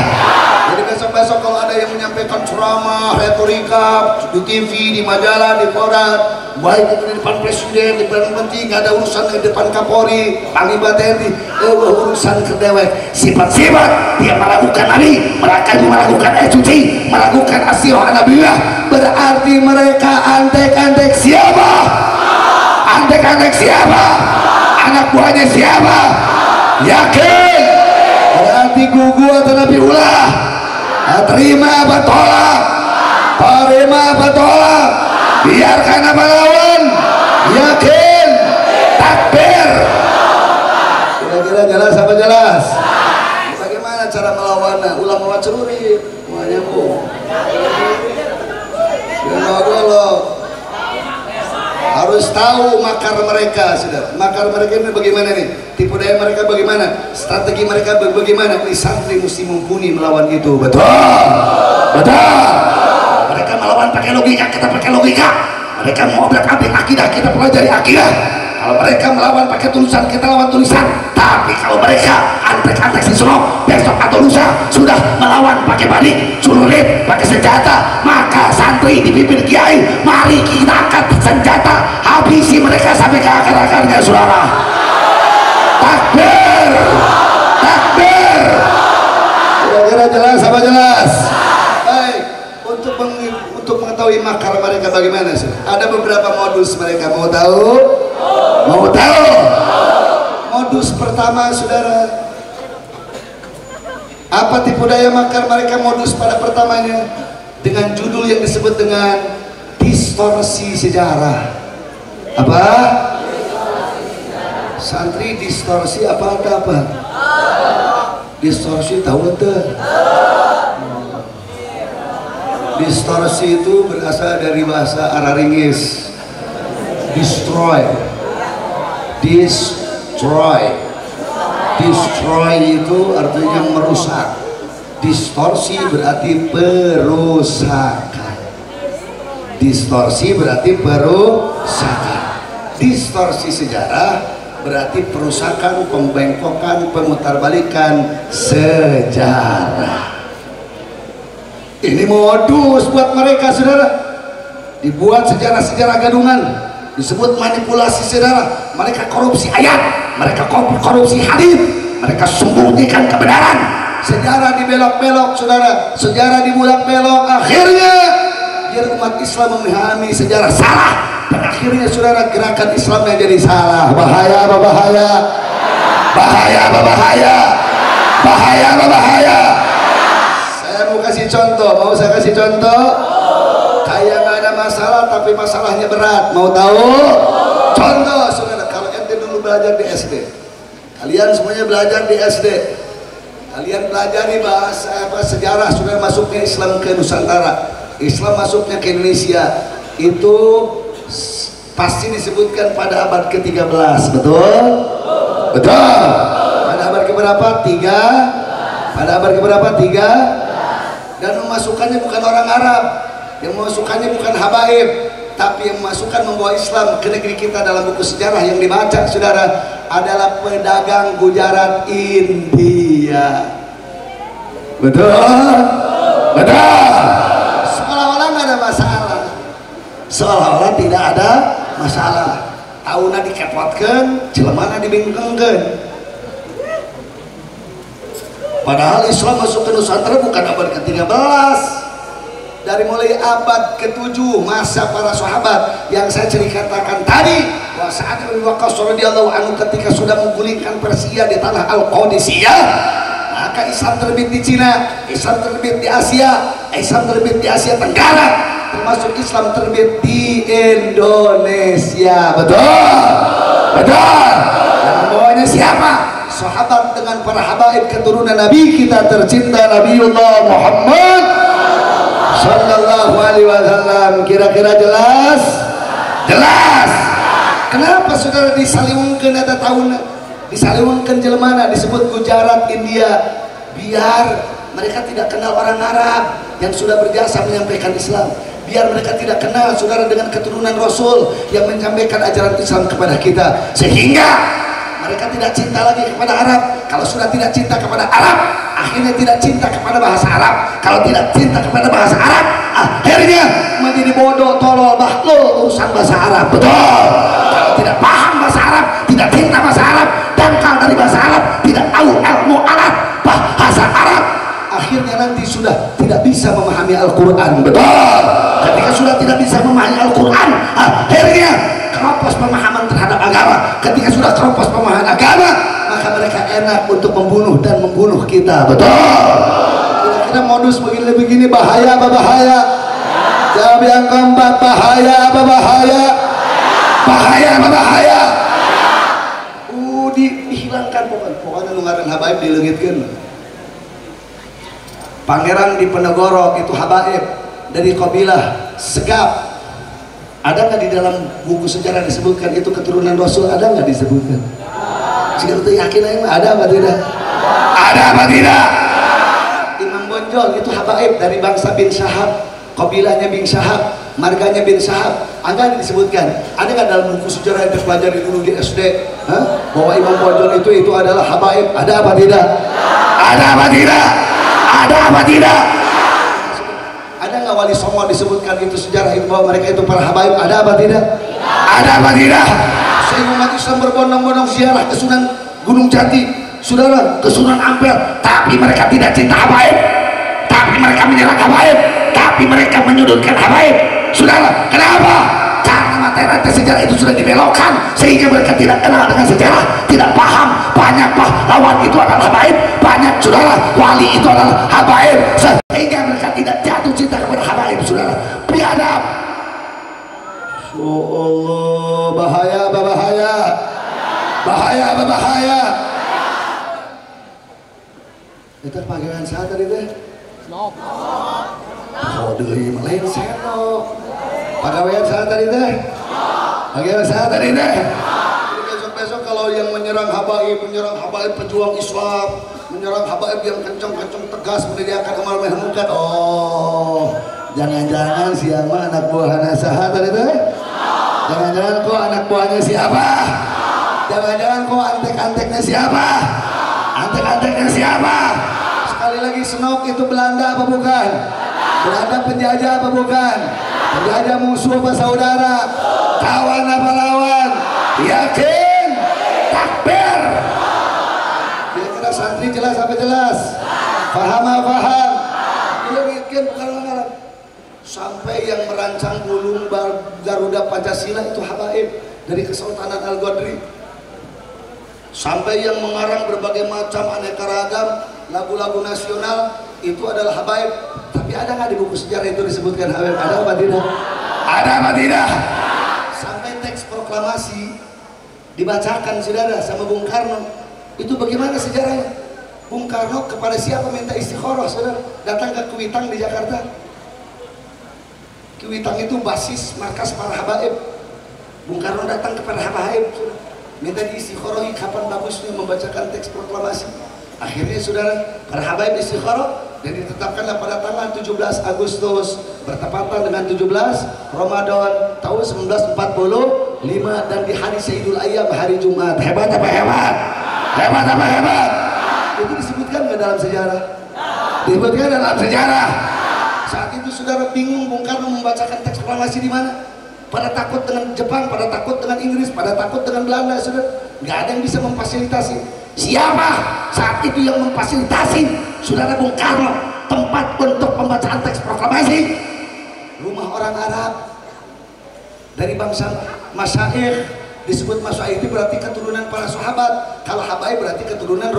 Jadi besok-besok kalau ada yang menyampaikan ceramah, retorika di TV, di majalah, di koran, baik itu di depan presiden, di depan menteri, nggak ada urusan di depan Kapolri, Panglima TNI, urusan kedewek, sifat-sifat dia meragukan Nabi, meragukan ayat suci, meragukan asirah nabiyah, berarti mereka antek-antek siapa? Antek-antek siapa? Anak buahnya siapa? Yakin? Berarti gugu atau Nabi ulah? Terima apa tolak? Terima apa tolak? Biarkan apa lawan? Yakin? Takbir. Kira-kira jelas apa jelas? Bagaimana cara melawannya? Ulama waceruri semuanya bu. Harus tahu makar mereka, sudah. Makar mereka ini bagaimana nih? Tipu daya mereka bagaimana? Strategi mereka bagaimana? Ini santri mesti mumpuni melawan itu, betul? Betul. Mereka melawan pakai logika, kita pakai logika. Mereka mau obrak-abrik akidah, kita pelajari akidah. Kalau mereka melawan pakai tulisan, kita lawan tulisan. Tapi kalau mereka antek-antek si Sonok besok atau lusa sudah melawan pakai balik, celurit, pakai senjata, maka santri dipimpin kiai, mari kita angkat senjata, habisi mereka sampai ke akar-akarnya, saudara. Takbir, takbir. Kira-kira jelas apa jelas? Baik, untuk mengetahui makar mereka bagaimana sih? Ada beberapa modus mereka, mau tahu? Mau tahu? Modus pertama, saudara, apa tipu daya makar mereka? Modus pada pertamanya dengan judul yang disebut dengan distorsi sejarah. Apa? Santri distorsi apa? Distorsi tahu ente? Distorsi itu berasal dari bahasa Araringis, destroy, itu artinya merusak. Distorsi berarti perusakan. Distorsi berarti perusakan. Distorsi sejarah berarti perusakan, pembengkokan, pemutarbalikan sejarah. Ini modus buat mereka, saudara. Dibuat sejarah-sejarah gadungan, disebut manipulasi sejarah. Mereka korupsi ayat, mereka korupsi hadis, mereka sembunyikan kebenaran. Sejarah dibelok-belok, saudara. Sejarah dibulak-belok. Akhirnya biar umat Islam memahami sejarah salah, dan akhirnya, saudara, gerakan Islamnya jadi salah. Bahaya apa bahaya? Bahaya apa bahaya? Bahaya apa bahaya? Saya mau kasih contoh, mau saya kasih contoh? Kayak nggak ada masalah tapi masalahnya berat, mau tahu? Contoh, saudara, kalau ente dulu belajar di SD, kalian semuanya belajar di SD, kalian belajar di bahasa sejarah, saudara, masuknya Islam ke Nusantara, Islam masuknya ke Indonesia, itu pasti disebutkan pada abad ke-13, betul? Betul. Pada abad ke-berapa? 3. Pada abad ke-berapa? 3. Dan memasukkannya bukan orang Arab, yang memasukkannya bukan habaib, tapi yang memasukkan membawa Islam ke negeri kita dalam buku sejarah yang dibaca, saudara, adalah pedagang Gujarat India. Betul? Betul. Seolah-olah nggak ada masalah, seolah-olah tidak ada masalah. Tauna dikepotkan, jelemana dibingkengkan. Padahal Islam masuk ke Nusantara bukan abad ke-13. Dari mulai abad ke-7, masa para sahabat yang saya ceritakan tadi, bahwa Sa'ad bin Waqqas radhiyallahu anhu ketika sudah menggulingkan Persia di tanah Al-Qadisiyah, maka Islam terbit di Cina, Islam terbit di Asia, Islam terbit di Asia Tenggara, termasuk Islam terbit di Indonesia. Betul? Betul. Dan membawanya siapa? Sahabat dengan para habaib keturunan Nabi kita tercinta, Nabiullah Muhammad sallallahu alaihi wasallam. Kira-kira jelas? Jelas. Kenapa, saudara, disaliwungkeun eta tahun, disaliwungkeun jelmana disebut Gujarat India? Biar mereka tidak kenal orang Arab yang sudah berjasa menyampaikan Islam. Biar mereka tidak kenal, saudara, dengan keturunan Rasul yang menyampaikan ajaran Islam kepada kita, sehingga mereka tidak cinta lagi kepada Arab. Kalau sudah tidak cinta kepada Arab, akhirnya tidak cinta kepada bahasa Arab. Kalau tidak cinta kepada bahasa Arab, akhirnya menjadi bodoh, tolol, bahlul urusan bahasa Arab. Betul. Kalau tidak paham bahasa Arab, tidak cinta bahasa Arab, dangkal dari bahasa Arab, tidak tahu ilmu alat bahasa Arab, akhirnya nanti sudah tidak bisa memahami Al-Quran. Betul. Ketika sudah tidak bisa memahami Al-Quran, akhirnya keropos pemahaman terhadap agama. Ketika sudah keropos pemahaman agama, maka mereka enak untuk membunuh dan membunuh kita. Betul. Kira-kira modus begini-begini bahaya apa bahaya? Jawab yang keempat, bahaya apa bahaya? Bahaya apa bahaya? Dihilangkan pokoknya nu ngaran habaib dileungitkeun. Pangeran di Penegoro itu habaib dari kabilah Segap. Ada nggak di dalam buku sejarah disebutkan itu keturunan Rasul? Ada nggak disebutkan? Jika itu yakin aja, ada apa tidak? Ada apa tidak? Imam Bonjol itu habaib dari bangsa bin Syahab, kabilahnya bin Syahab, marganya bin Syahab. Agak disebutkan, ada nggak dalam buku sejarah yang terpelajari dulu di SD, bahwa Imam Bonjol itu adalah habaib? Ada apa tidak? Ada apa tidak? Ada apa tidak? Ada nggak Wali Songo disebutkan itu sejarah itu bahwa mereka itu para habaib? Ada apa tidak? Ada apa tidak? Sehingga umat Islam berbondong-bondong ziarah ke Sunan Gunung Jati, saudara, ke Sunan Ampel, tapi mereka tidak cinta habaib, tapi mereka menyerang habaib, tapi mereka menyudutkan habaib. Saudara, kenapa? Karena materi sejarah itu sudah dibelokkan sehingga mereka tidak kenal dengan sejarah, tidak paham. Banyak pahlawan itu adalah habaib, banyak saudara wali itu adalah habaib, sehingga mereka tidak jatuh cinta kepada habaib. Saudara, biadab. Oh Allah, bahaya, bahaya, bahaya, bahaya. Itu panggilan saya tadi teh. Oh, deui lain seno. Pagawean saya tadi teh. Pagawean saya tadi teh. Besok-besok kalau yang menyerang habaib pejuang Islam, menyerang habaib yang kencang-kencang tegas meneriakkan amar ma'ruf munkar. Oh, jangan-jangan siapa anak buah saha tadi teh? Jangan-jangan kok anak buahnya siapa? Jangan-jangan kok antek-anteknya siapa? Antek-anteknya siapa? Sekali lagi, Senok itu Belanda apa bukan? Belanda penjajah apa bukan? Penjajah musuh apa saudara? Kawan apa lawan? Yakin? Takbir. Kira-kira santri jelas apa jelas? Paham apa paham? Dia bikin bukan orang. Sampai yang merancang Ulum Garuda Pancasila itu habaib dari Kesultanan Al-Qadri. Sampai yang mengarang berbagai macam aneka ragam lagu-lagu nasional itu adalah habaib. Tapi ada nggak di buku sejarah itu disebutkan habaib? Ada apa tidak? Ada apa tidak? Sampai teks proklamasi dibacakan saudara sama Bung Karno. Itu bagaimana sejarahnya? Bung Karno kepada siapa minta istikharah saudara? Datang ke Kuitang di Jakarta. Kuitang itu basis markas para habaib. Bung Karno datang kepada habaib saudara, minta diistikharahi kapan bagusnya membacakan teks proklamasi. Akhirnya saudara, para habaib istikharah dan ditetapkanlah pada tanggal 17 Agustus bertepatan dengan 17 Ramadan tahun 1945 dan di hari Sayyidul Ayyam, hari Jumat. Hebat apa hebat? Hebat apa hebat? Itu disebutkan nggak dalam sejarah? Disebutkan dalam sejarah. Saat itu saudara bingung Bung Karno membacakan teks proklamasi di mana? Pada takut dengan Jepang, pada takut dengan Inggris, pada takut dengan Belanda, saudara. Nggak ada yang bisa memfasilitasi. Siapa saat itu yang memfasilitasi? Saudara, Bung Karno. Tempat untuk pembacaan teks proklamasi rumah orang Arab dari bangsa Masyaikh. Disebut Masyaikh itu berarti keturunan para sahabat. Kalau habaib berarti keturunan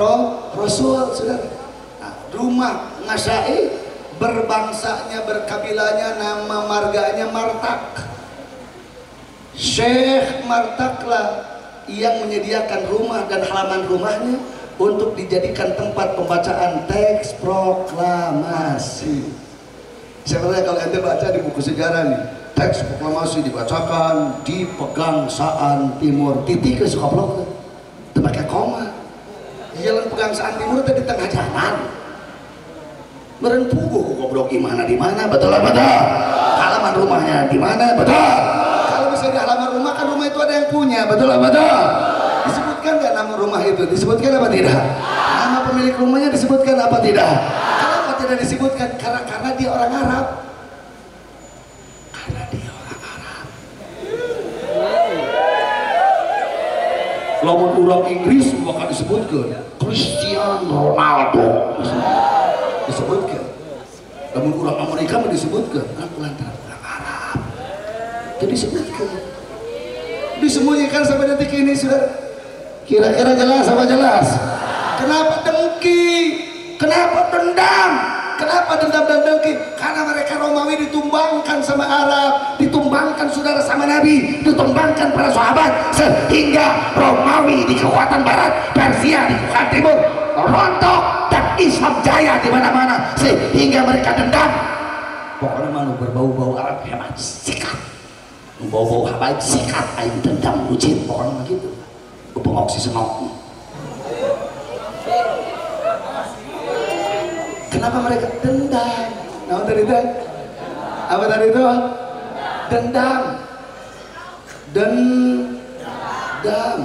Rasul, saudara. Nah, rumah Masyaikh berbangsanya, berkabilahnya, nama marganya Martak. Syekh Martaklah yang menyediakan rumah dan halaman rumahnya untuk dijadikan tempat pembacaan teks proklamasi. Sebenarnya kalau ente baca di buku sejarah nih, teks proklamasi dibacakan di Pegangsaan Timur, titik ke Sukablok, itu pakai koma. Jalan Pegangsaan Timur itu di tengah jalan. Meren puguh goblok di mana, betul betul. Halaman rumahnya di mana, betul. Di halaman rumah kan rumah itu ada yang punya, betul betul. Disebutkan nggak nama rumah itu? Disebutkan apa tidak? Nama pemilik rumahnya disebutkan apa tidak? Kenapa tidak disebutkan? Karena dia orang Arab. Karena dia orang Arab. Lawan orang Inggris bakal disebutkan Cristiano Ronaldo. Disebutkan. Lawan orang Amerika mau disebutkan. Aku lantaran orang Arab. Itu disebutkan. Disembunyikan sampai detik ini sudah. Kira-kira jelas apa jelas? Kenapa dengki? Kenapa dendam? Kenapa dendam dan dengki? Karena mereka Romawi ditumbangkan sama Arab, ditumbangkan saudara sama Nabi, ditumbangkan para sahabat, sehingga Romawi di kekuatan barat, Persia di kekuatan timur rontok dan Islam jaya di mana-mana, sehingga mereka dendam. Pokoknya malu berbau-bau Arab hebat, sikat. Bau-bau habaib sikat aing dendam bucin pokoknya begitu. Bengok si Senok. Kenapa mereka dendam? Nah tadi itu apa tadi itu? Dendam. dendam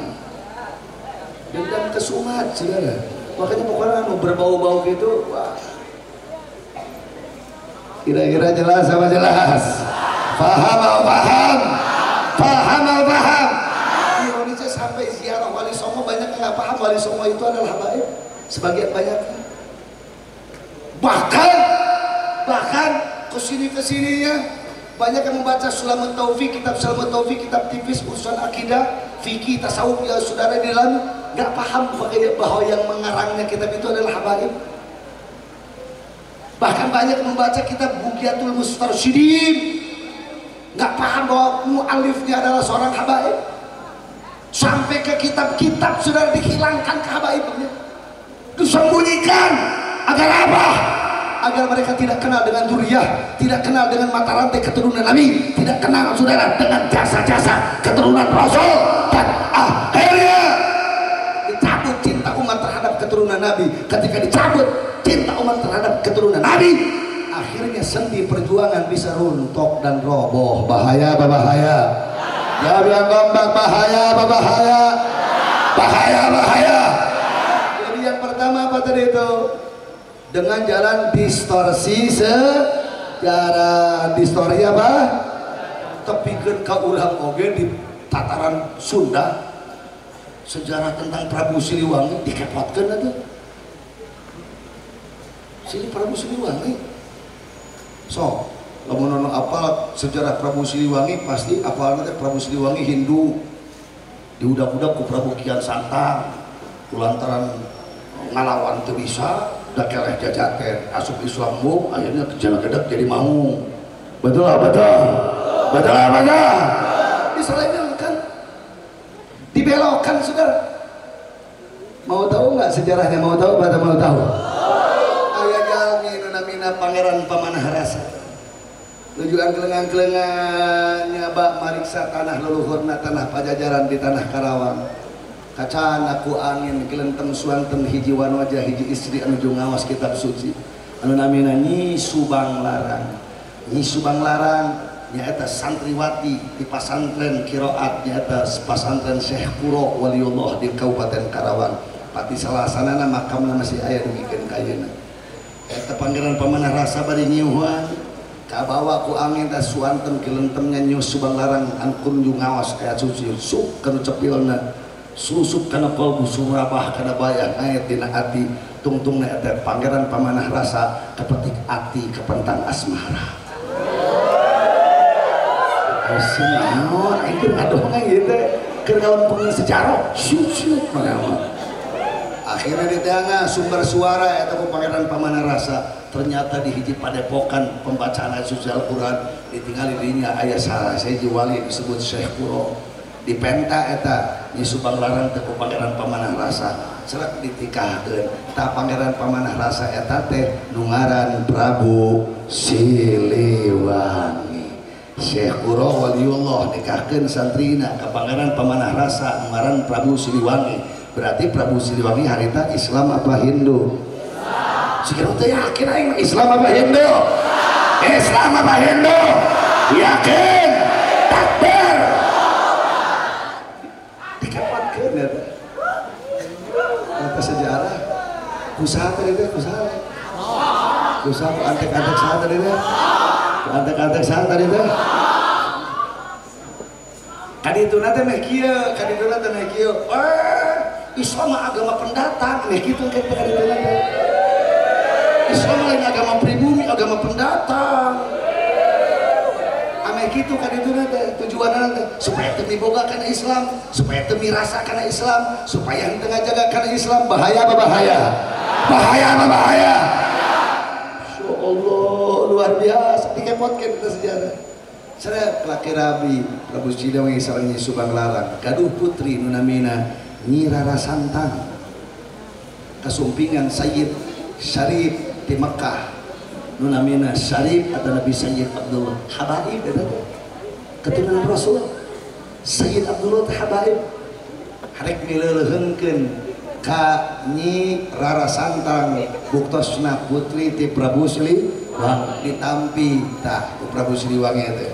kesumat, saudara. Makanya pokoknya berbau-bau gitu, wah. Kira-kira jelas sama jelas? Paham atau paham? Paham atau paham? Di Indonesia sampai ziarah Wali Songo banyak yang nggak paham Wali Songo itu adalah habaib. Sebagian banyak. Bahkan kesininya banyak yang membaca Sulamut Taufik, kitab Sulamut Taufik, kitab tipis urusan akidah, fikih, tasawuf, ya saudara di dalam nggak paham bahwa yang mengarangnya kitab itu adalah habaib. Bahkan banyak membaca kitab Bughyatul Mustarsyidin, nggak paham bahwa mu'alifnya adalah seorang habaib. Sampai ke kitab-kitab sudah dihilangkan kehabaibnya, disembunyikan. Agar apa? Agar mereka tidak kenal dengan zuriyah, tidak kenal dengan mata rantai keturunan Nabi, tidak kenal saudara dengan jasa-jasa keturunan Rasul. Dan akhirnya dicabut cinta umat terhadap keturunan Nabi. Ketika dicabut cinta umat terhadap keturunan Nabi, akhirnya sendi perjuangan bisa runtuh dan roboh. Bahaya apa bahaya? Jawab yang gombak, bahaya apa bahaya? Bahaya bahaya. Jadi yang pertama apa tadi itu? Dengan jalan distorsi sejarah. Distorsi apa? Tepikeun ka urang oge di tataran Sunda sejarah tentang Prabu Siliwangi dikepotkeun atuh. Sini Prabu Siliwangi. So, lamun ono apal sejarah Prabu Siliwangi pasti apalna teh Prabu Siliwangi Hindu. Diudak-udak ku Prabu Kian Santang kulantaran ngalawan teu bisa. Udah keleh jajaten asup Islam akhirnya kejalan-kedak jadi mau. Betul apa betul? Betul apa betul? Diselewengkan, dibelokkan saudara. Mau tahu nggak sejarahnya? Mau tahu pada mau tahu? Ayah jalmi nunamina Pangeran Pamanah Rasa. Tujuan kelengan-kelengannya bak mariksa tanah leluhurna tanah Pajajaran di tanah Karawang. Kacan aku angin kelentem suantem hiji wanoja hiji istri anu ngawas kitab suci anu namina Nyi Subang Larang. Nyi Subang Larang nyaeta santriwati di pasantren Kiroat, nyaeta pasantren Syekh Kuro Waliullah di Kabupaten Karawang. Pati salasanana makamna masih aya dugikeun ka ayeuna. Eta Pangeran Pamanah Rasa bari nyiuhan kabawa ku angin da suantem kelentemnya Nyi Subang Larang anu kunjung ngawas aya suci suk kana cepilna susup kana kolbu surabah kana bayang ayat dina hati tungtungna eta Pangeran Pamanah Rasa kepetik ati kepentang asmara. Asnaon itu aduh gitu keur ngalempeng sejarah syuk mangga. Akhirnya ditanya sumber suara eta ku Pangeran Pamanah Rasa ternyata di hiji padepokan pembacaan ayat suci Al-Qur'an ditinggali dinya aya salah hiji wali disebut Syekh Kuro. Di penta eta Nyi Subang Larang teh ku Pangeran Pamanah Rasa cerak ditikahkeun ta Pangeran Pamanah Rasa eta teh nu ngaran Prabu Siliwangi. Syekh Kuro Waliullah nikahkeun santrina ka Pangeran Pamanah Rasa nu ngaran Prabu Siliwangi. Berarti Prabu Siliwangi harita Islam apa Hindu? Islam. Sikana teh yakin aing Islam apa Hindu? Islam apa Hindu? Yakin. Takbir. Kata sejarah usaha tadi deh usaha antek-antek saha tadi deh antek-antek saha tadi deh kadituna teh meh kieu Islam mah agama pendatang meh kitu kan kadituna teh Islam lain agama pribumi agama pendatang gitu kan itu nanti tujuannya nanti supaya demi boga karena Islam, supaya demi rasa karena Islam, supaya yang tengah jaga karena Islam. Bahaya apa bahaya? Bahaya apa bahaya? Masya Allah luar biasa dikepotkan kita sejarah. Saya pelaki Rabi Prabu Siliwangi sareng Nyi Subang Larang gaduh putri nunamina Nyi Rara Santang kasumpingan Sayyid Syarif di Mekah nunamina Syarif atau Nabi Sayyid Abdullah Habaib keturunan Rasul Sayyid Abdullah Habaib harek mileuleunkeun ka Nyi Rara Santang buktosna putri ti Prabu Siliwangi ditampi tah Prabu Siliwangi teh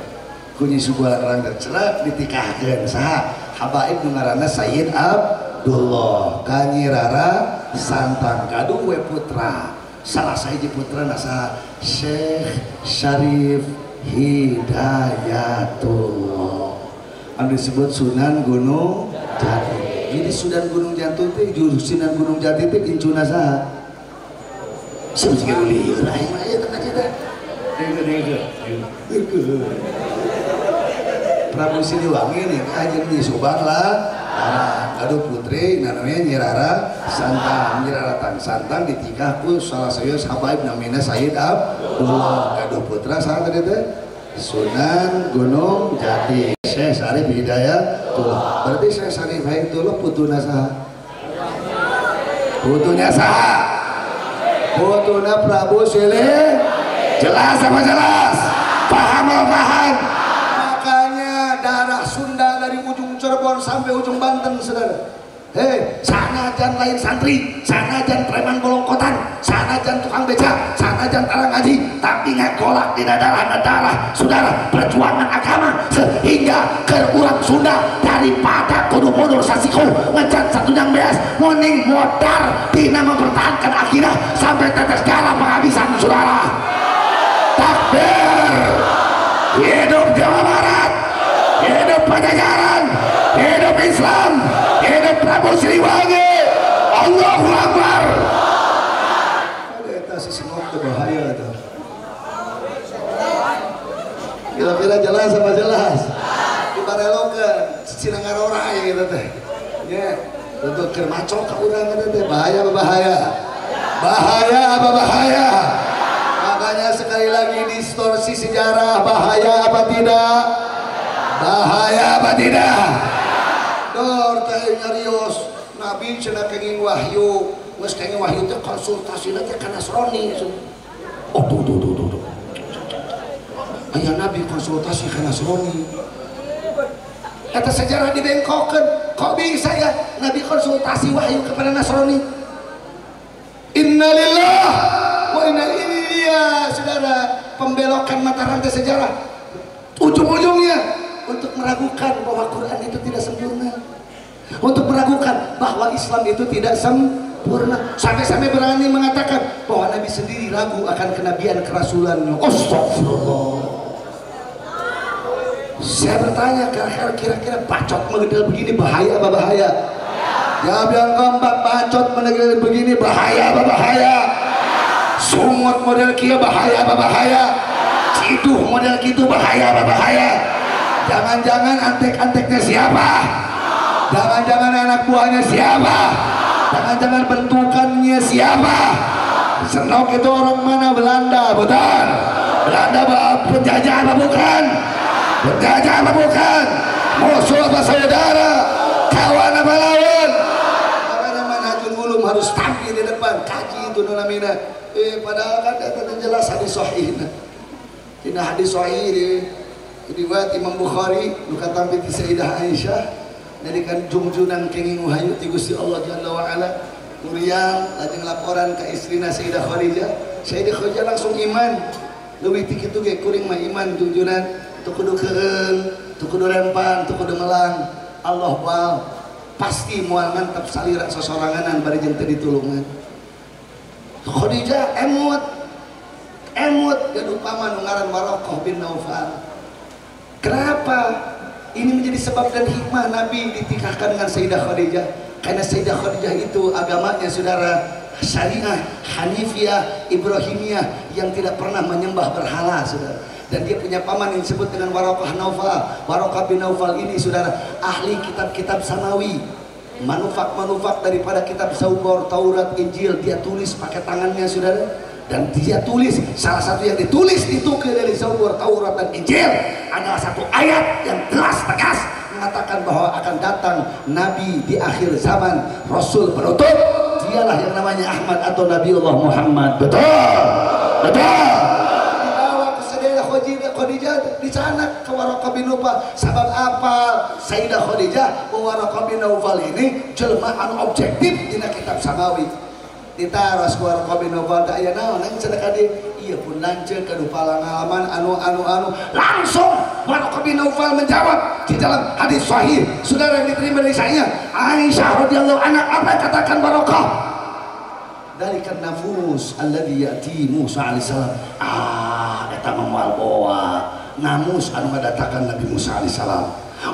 kunyi subuhan orang tercerak ditikahkan saha habaib nu ngaranna Sayyid Abdullah kanyi Rara Santang kadu we putra salah sahiji putra nasa Syekh Syarif Hidayatullah anu disebut Sunan Gunung Jati. Jadi Sunan Gunung Jati teh jurusinan Gunung Jati teh incuna saha sebenarnya lieur aing mah aya tengah cerita Prabu Siliwangi nih aja di Subang lah aduh putri namanya Nyirara Santang Santang ditikah ku salah saya habaib namanya Sayyid Abdullah aduh putra saha tadi teh Sunan Gunung Jati Syekh Syarif Hidayatullah berarti Syekh Syarif Hidayatullah putuna saha putuna Prabu Siliwangi jelas apa jelas paham makanya darah Sunda dari ujung Cirebon sampai ujung Banten saudara sanajan lain santri sanajan preman bolongkotan sanajan tukang beca sanajan tarang ngaji tapi ngegolak di darah saudara perjuangan agama sehingga ke urang Sunda daripada kudu mundur sasiku ngecat satu yang beas moning modar tina mempertahankan akidah sampai tetes darah penghabisan saudara. Takbir, hidup Jawa Barat, hidup Pajajaran, hidup Islam, hidup Prabu Siliwangi, Allahu Akbar. Ada eta sisi ngok bahaya itu. Kira-kira jelas apa jelas? Dibarelokeun cicing ngarorai gitu teh. Ya, untuk keur macok ka urang teh bahaya apa bahaya? Bahaya apa bahaya? Makanya sekali lagi distorsi sejarah bahaya apa tidak? Bahaya apa tidak? Dor teh nyarios Nabi cenah kenging wahyu, geus kenging wahyu teh konsultasina teh ka Nasrani. Oh tuh. Aya Nabi konsultasi ka Nasrani. Eta sejarah dibengkokkeun. Kok bisa ya Nabi konsultasi wahyu kepada Nasrani? Innalillah wa inna ilaihi saudara, pembelokan mata rantai sejarah ujung-ujungnya untuk meragukan bahwa Quran itu tidak sempurna, untuk meragukan bahwa Islam itu tidak sempurna, sampai-sampai berani mengatakan bahwa Nabi sendiri ragu akan kenabian kerasulannya. Astagfirullah. Saya bertanya, kira-kira bacot menegel begini bahaya apa bahaya? Jawab yang keempat, bacot menegel begini bahaya apa bahaya? Sungut model kia bahaya apa bahaya? Ciduh model gitu bahaya apa bahaya? Jangan-jangan antek-anteknya siapa? Jangan-jangan anak buahnya siapa? Jangan-jangan bentukannya siapa? Senok itu orang mana? Belanda, betul? Belanda penjajah apa bukan? Penjajah apa bukan? Musuh apa saudara? Kawan apa lawan? Makanya manhajul ulum harus tampil di depan, kaji itu namanya. Padahal kan itu jelas hadis sahih. Ini hadis sahih riwayat Imam Bukhari luka tampil di Sayyidah Aisyah dari kan jungjunan kenging wahyu ti Gusti Allah Jalla wa ala Muriam lajeng laporan ke istrina Sayyidah Khadijah. Sayyidah Khadijah langsung iman. Leuwih ti kitu ge kuring mah iman jungjunan teu kudu keun, teu kudu rempan, teu kudu melang. Allah wal pasti moal mantap salira sosoranganan bari jeung teu ditulungan. Khadijah emut gaduh paman ngaran Waraqah bin Naufal. Kenapa? Ini menjadi sebab dan hikmah Nabi ditikahkan dengan Sayyidah Khadijah. Karena Sayyidah Khadijah itu agamanya saudara syariah, hanifiyah, ibrahimiyah yang tidak pernah menyembah berhala saudara. Dan dia punya paman yang disebut dengan Waraqah Naufal. Waraqah bin Naufal ini saudara ahli kitab-kitab samawi, manufak daripada kitab Zabur, Taurat, Injil dia tulis pakai tangannya saudara. Dan dia tulis salah satu yang ditulis itu dari Zabur, Taurat dan Injil adalah satu ayat yang jelas tegas mengatakan bahwa akan datang Nabi di akhir zaman, Rasul penutup, dialah yang namanya Ahmad atau Nabiullah Muhammad. Betul. Dibawa ke Sayyidah Khadijah di sana ke Waraqah bin Naufal. Sebab apa? Sayyidah Khadijah Waraqah bin Naufal ini jelmaan objektif di kitab samawi. Ditaras ku Waraqah bin Naufal da aya naon nang cenah ka dieu ieu pun lanceuk ka pengalaman anu langsung Waraqah bin Naufal menjawab di dalam hadis sahih saudara yang diterima dari saya Aisyah radhiyallahu anha, apa yang katakan Waraqah? Dari kan nafus alladhi ya'ti Musa alaihissalam, eta memual bawa namus anu ngadatakan Nabi Musa alaihissalam,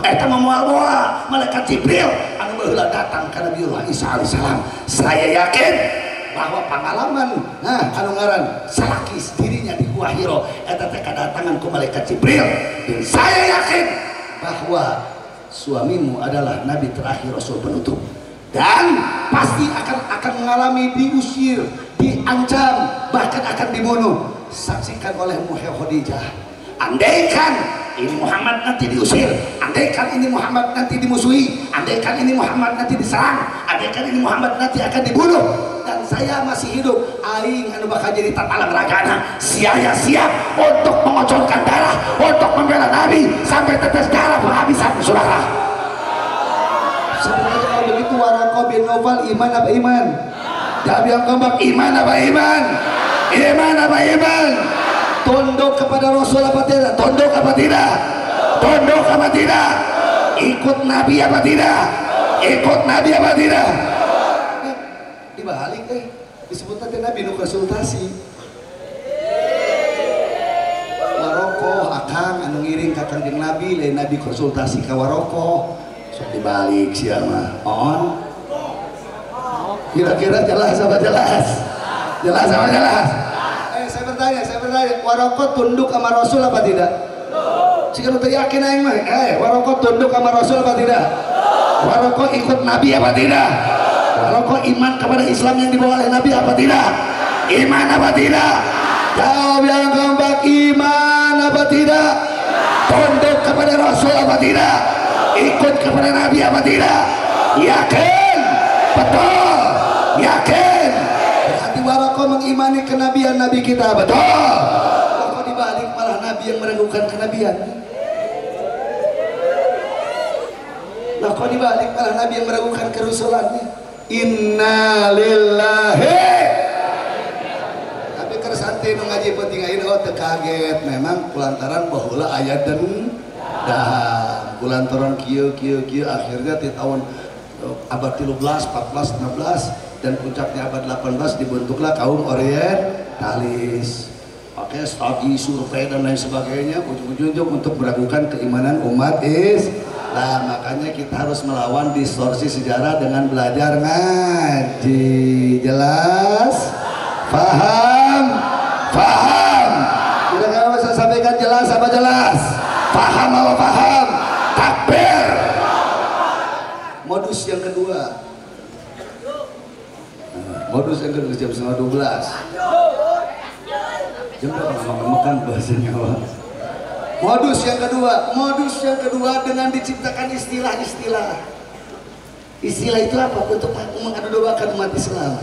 eta memual bawa malaikat Jibril anu baheula datang ka Nabi Isa alaihissalam. Saya yakin bahwa pengalaman anu ngaran salakis dirinya di Gua Hiro eta teh kedatangan ku malaikat Jibril, dan saya yakin bahwa suamimu adalah nabi terakhir rasul penutup dan pasti akan mengalami diusir, diancam, bahkan akan dibunuh. Saksikan oleh Khadijah, andaikan ini Muhammad nanti diusir, andaikan ini Muhammad nanti dimusuhi, andaikan ini Muhammad nanti diserang, andaikan ini Muhammad nanti akan dibunuh, dan saya masih hidup, aing anu bakal jadi tatalang ragana, saya siap untuk mengocorkan darah, untuk membela Nabi sampai tetes darah penghabisan saudara. Sebenarnya kalau begitu Waraqah bin Naufal iman apa iman? Jawab yang keempat, iman apa iman? Iman apa iman? Tunduk kepada Rasul apa tidak? Tunduk apa tidak? Tunduk apa tidak? Ikut Nabi apa tidak? Ikut Nabi apa tidak? Dibalik disebut nanti Nabi nu konsultasi. Waraqah akang anu ngiring ka Kanjeng Nabi, lain Nabi konsultasi ka Waraqah. Sok dibalik siapa? On. Kira-kira jelas apa jelas? Jelas apa jelas? Saya bertanya, Waraqah tunduk sama Rasul apa tidak? Jika lu yakin aing mah, Waraqah tunduk sama Rasul apa tidak? Waraqah ikut Nabi apa tidak? Waraqah iman kepada Islam yang dibawa oleh Nabi apa tidak? Iman apa tidak? Jawab yang keempat, iman apa tidak? Tunduk kepada Rasul apa tidak? Ikut kepada Nabi apa tidak? Yakin? Betul? Yakin? Berarti Waraqah mengimani kenabian Nabi kita, betul? Kok dibalik malah Nabi yang meragukan kenabian? Nah kok dibalik malah Nabi yang meragukan kerusulannya? Inna lillahi. Tapi kersante nu ngaji penting ayeuna teu kaget, memang kulantaran baheula aya dendam, kulantaran kieu akhirnya di tahun abad 13, 14, 16 dan puncaknya abad 18 dibentuklah kaum orientalis, pakai studi survei dan lain sebagainya, ujung-ujung untuk meragukan keimanan umat Islam. Makanya kita harus melawan distorsi sejarah dengan belajar ngaji. Jelas? Paham? Paham? Sudah kamu saya sampaikan jelas apa jelas? Paham apa paham? Takbir. Modus yang kedua, jam 11:30. Jam berapa makan bahasanya? Modus yang kedua dengan diciptakan istilah-istilah. Istilah itu apa? Untuk mengadu dombakan umat Islam.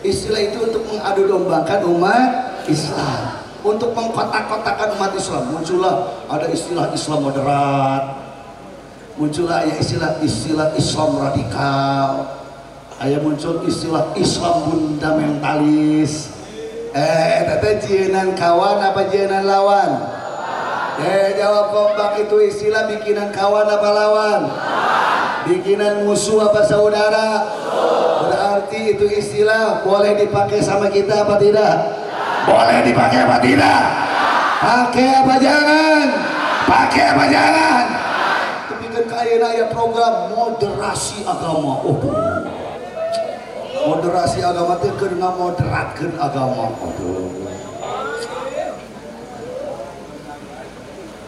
Istilah itu untuk mengadu dombakan umat Islam, untuk mengkotak-kotakan umat Islam. Muncullah ada istilah Islam moderat, muncullah ya istilah Islam radikal, muncul istilah Islam fundamentalis. Tete jienan kawan apa jienan lawan? Jawab kompak, itu istilah bikinan kawan apa lawan? Bikinan musuh apa saudara? Berarti itu istilah boleh dipakai sama kita apa tidak? Boleh dipakai apa tidak? Pakai apa jangan? Pakai apa jangan? Tapi kan kaya program moderasi agama. Moderasi agama itu kena moderatkan agama.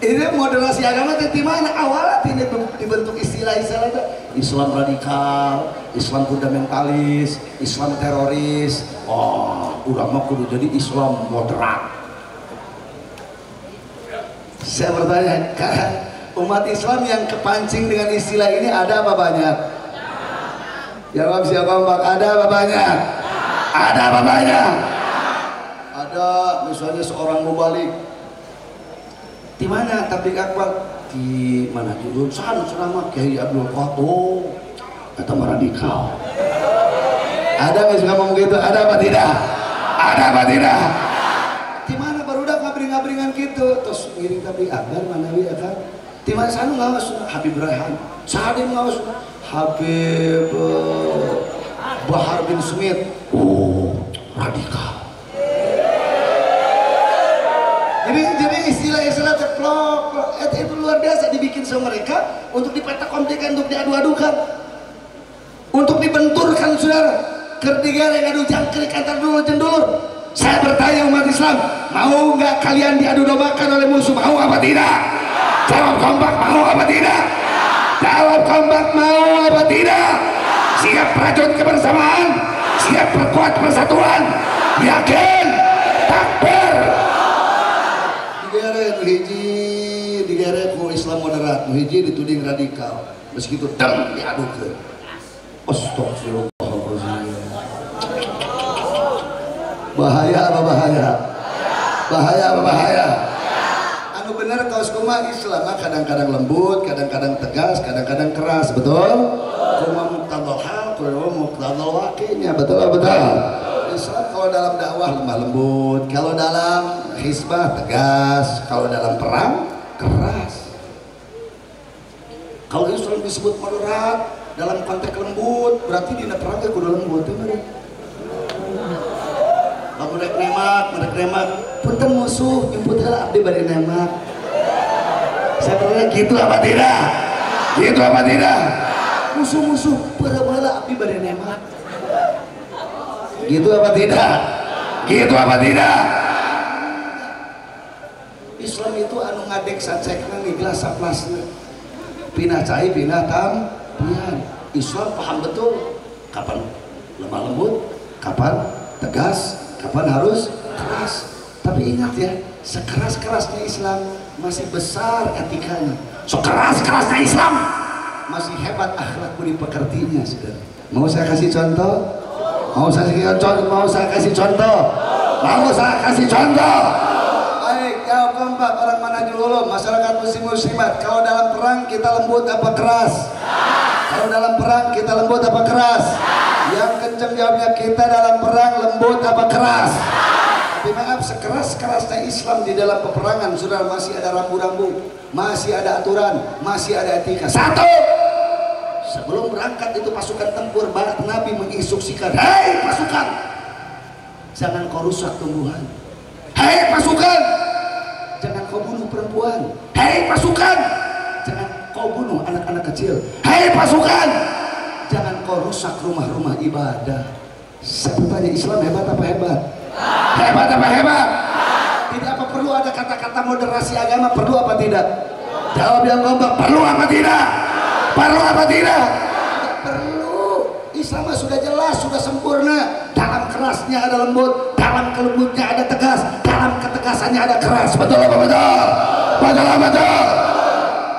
Ini moderasi agama itu di mana? Awalnya ini dibentuk istilah-istilah itu Islam radikal, Islam fundamentalis, Islam teroris. Udah mah kudu jadi Islam moderat. Saya bertanya, umat Islam yang kepancing dengan istilah ini ada apa banyak? Jawab siapa Mbak? Ada apa banyak? Ada apa banyak? Ada, misalnya seorang mubalik. Di mana tabligh akbar? Di mana? Di Jurusan ceramah Kiai Abdul Qadir. Kata radikal. Ada nggak suka ngomong gitu? Ada apa tidak? Ada apa tidak? Di mana barudak ngabring-ngabringan gitu? itu terus ngiring tapi agar manawi akan timah sanu ngawas Habib Raihan Sadim ngawas Habib Bahar bin Smith radikal. Jadi istilah-istilah ceplok itu luar biasa dibikin sama mereka untuk dipetak-komplikan, untuk diadu-adukan, untuk dibenturkan saudara. Kerdigara yang adu jangkrik antar dulur dan dulur. Saya bertanya umat Islam, mau nggak kalian diadu dombakan oleh musuh? Mau apa tidak? Jawab kompak, mau apa tidak? Jawab kompak, mau apa tidak? Siap prajurit kebersamaan, siap perkuat persatuan, yakin, takbir. Digere ku Islam moderat, nu hiji dituding radikal, meski itu dam diadukeun. Astagfirullahaladzim. Bahaya apa bahaya? Bahaya apa bahaya? Anu bener kaos kumaha Islam kadang-kadang lembut, kadang-kadang tegas, kadang-kadang keras, betul? Kumaha muqtadal hal, kumaha muqtadal waqi'nya, betul betul. Islam kalau dalam dakwah lemah lembut, kalau dalam hizbah tegas, kalau dalam perang keras. Kalau Islam disebut moderat dalam konteks lembut, berarti di perang ke kudu lembut ya mari. Lamun rek nemak, punten musuh nyebut heula abdi bari nemak. Saya bertanya gitu apa tidak? Gitu apa tidak? Musuh-musuh beula abdi bari nemak. Gitu apa tidak? Gitu apa tidak? Islam itu anu ngadek sancekna ngiglas saplasna. Pinah cai, pinah tampian. Islam paham betul kapan lemah lembut, kapan tegas, kapan harus keras. Tapi ingat ya, sekeras-kerasnya Islam masih besar etikanya. Sekeras-kerasnya Islam masih hebat akhlak budi pekertinya, saudara. Mau saya kasih contoh? Mau saya kasih contoh? Baik, jawab kompak orang Manajul Ulum, masyarakat muslim muslimat. Kalau dalam perang kita lembut apa keras? Kalau dalam perang kita lembut apa keras? Yang kencang jawabnya, kita dalam perang lembut apa keras? Tapi maaf, sekeras-kerasnya Islam di dalam peperangan saudara masih ada rambu-rambu, masih ada aturan, masih ada etika. Satu, sebelum berangkat itu pasukan tempur Nabi menginstruksikan, hei pasukan, jangan kau rusak tumbuhan. Hei pasukan, jangan kau bunuh perempuan. Hei pasukan, jangan kau bunuh anak-anak kecil. Hei pasukan, jangan kau rusak rumah-rumah ibadah. Saya bertanya, Islam hebat apa hebat? Hebat apa hebat? Tidak apa perlu ada kata-kata moderasi agama, perlu apa tidak? Jawab yang kompak, perlu apa tidak? Perlu apa tidak? Tidak perlu. Islam sudah jelas, sudah sempurna. Dalam kerasnya ada lembut, dalam kelembutnya ada tegas, dalam ketegasannya ada keras. Betul apa betul? Betul apa betul?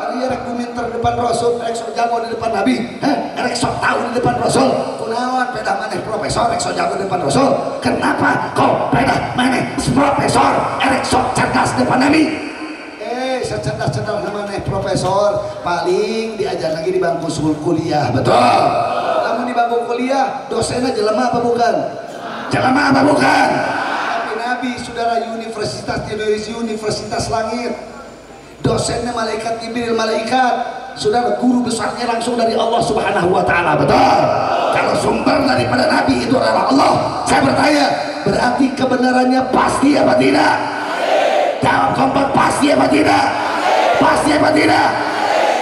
Ari rek guminter depan Rasul, rek sok jago di depan Nabi, rek sok tahu di depan Rasul. Kunaon pedah maneh profesor, rek sok jago di depan Rasul? Kenapa kau pedah maneh profesor, rek sok cerdas di depan Nabi? Cerdas-cerdas namanya profesor paling diajar lagi di bangku kuliah, betul? Namun di bangku kuliah dosennya jelema apa bukan? Jelema apa bukan? Tapi Nabi saudara universitas Indonesia, universitas langit, dosennya malaikat Jibril, malaikat saudara, guru besarnya langsung dari Allah Subhanahu wa Ta'ala, betul? Kalau sumber daripada Nabi itu adalah Allah, saya bertanya, berarti kebenarannya pasti apa tidak? Jawab kompak, pasti apa tidak? Pasti apa tidak?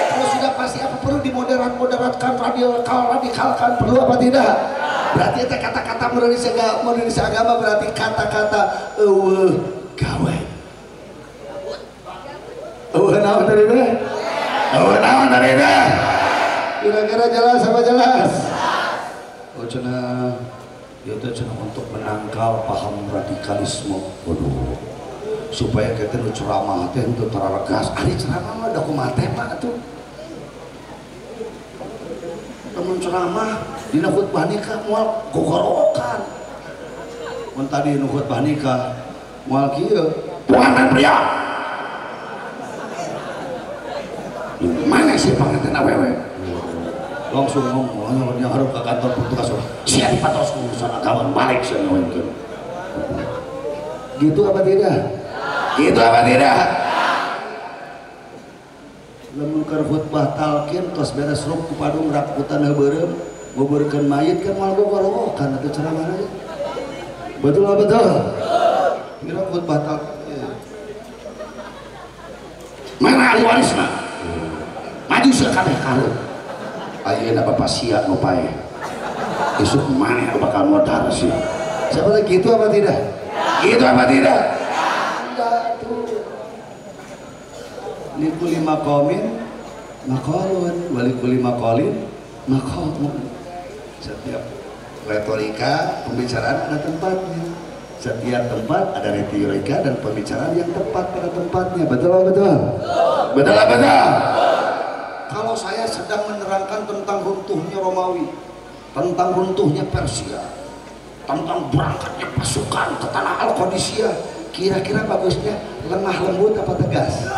Kalau sudah pasti, apa perlu dimoderatkan, radikalkan, perlu apa tidak? Berarti itu kata-kata modernisasi agama, berarti kata-kata gawe. Naon dari deh? Naon dari deh? Kira-kira jelas apa jelas? Oh cenah, itu cenah untuk menangkal paham radikalisme. Waduh. Supaya kita nu ceramah teh untuk tararegas, ari ceramah mah da kumaha teh Pak atuh. Temun ceramah dina khutbah nikah moal gogorokan. Mun tadi nu khutbah nikah moal kieu, "Tuan pria." Mana sih panganten awewe? Langsung ngomong, yang harus ke kantor petugas. Siapa patos urusan agama balik saya ngomongkeun. Gitu apa tidak? Itu apa tidak? Lamun keur khutbah talqin tos beres ruk ku padung rakutan heubeureum ngubeurkeun mayit kan moal gogorowokan atuh ceramah aja. Betul apa betul? Kira khutbah talqin. Mana ahli warisna? Maju sekali kalau ayeuna bapak sia nu paeh. Isuk maneh bakal modal sih. Siapa lagi gitu apa tidak? Gitu apa tidak? Enggak tuh. Likuli maqamin maqalun walikuli maqalin maqamun. Setiap retorika pembicaraan ada tempatnya. Setiap tempat ada retorika dan pembicaraan yang tepat pada tempatnya. Betul apa betul? Betul apa betul? Kalau saya sedang menerangkan tentang runtuhnya Romawi, tentang runtuhnya Persia, tentang berangkatnya pasukan ke tanah Al-Qadisiyah, kira-kira bagusnya lemah lembut apa tegas?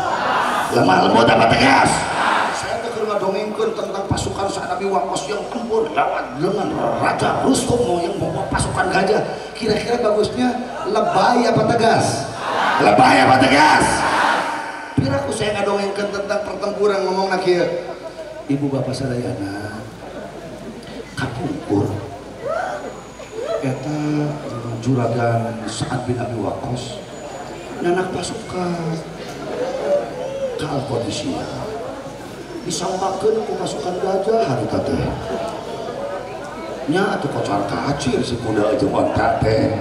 Lemah lembut apa tegas? Saya tuh ngadongengkeun tentang pasukan Nabi Waqqas yang tempur lewat dengan Raja Rustum yang membawa pasukan gajah, kira-kira bagusnya lebay apa tegas? Lebay apa tegas? Piraku saya ngadongengkeun tentang pertempuran ngomong kieu. Ibu bapak sadayana kapungkur eta juragan Sa'ad bin Abi Waqqas nanak pasukan ka Al-Qadisiyah disambakeun ku pasukan gajah harita teh nya atuh kocar kacir si kuda jeung onta teh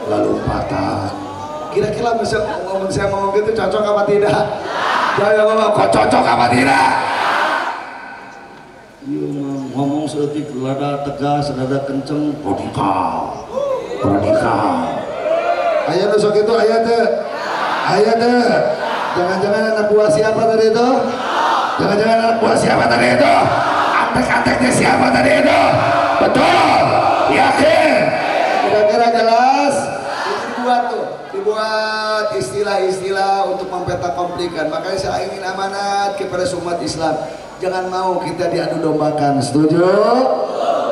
lalu lompatan. Kira-kira saya ngomong gitu cocok apa tidak? Saya ngomong kok cocok apa tidak? Iya ngomong seetik rada tegas, rada kenceng, radikal. Ayah nu sok itu ayah teh. Jangan-jangan anak buah siapa tadi itu? Jangan-jangan anak buah siapa tadi itu? Antek-anteknya siapa tadi itu? Betul, yakin. Kira-kira jelas? Dibuat istilah-istilah untuk mempetakomplikan. Makanya saya ingin amanat kepada umat Islam, jangan mau kita diadu dombakan. Setuju?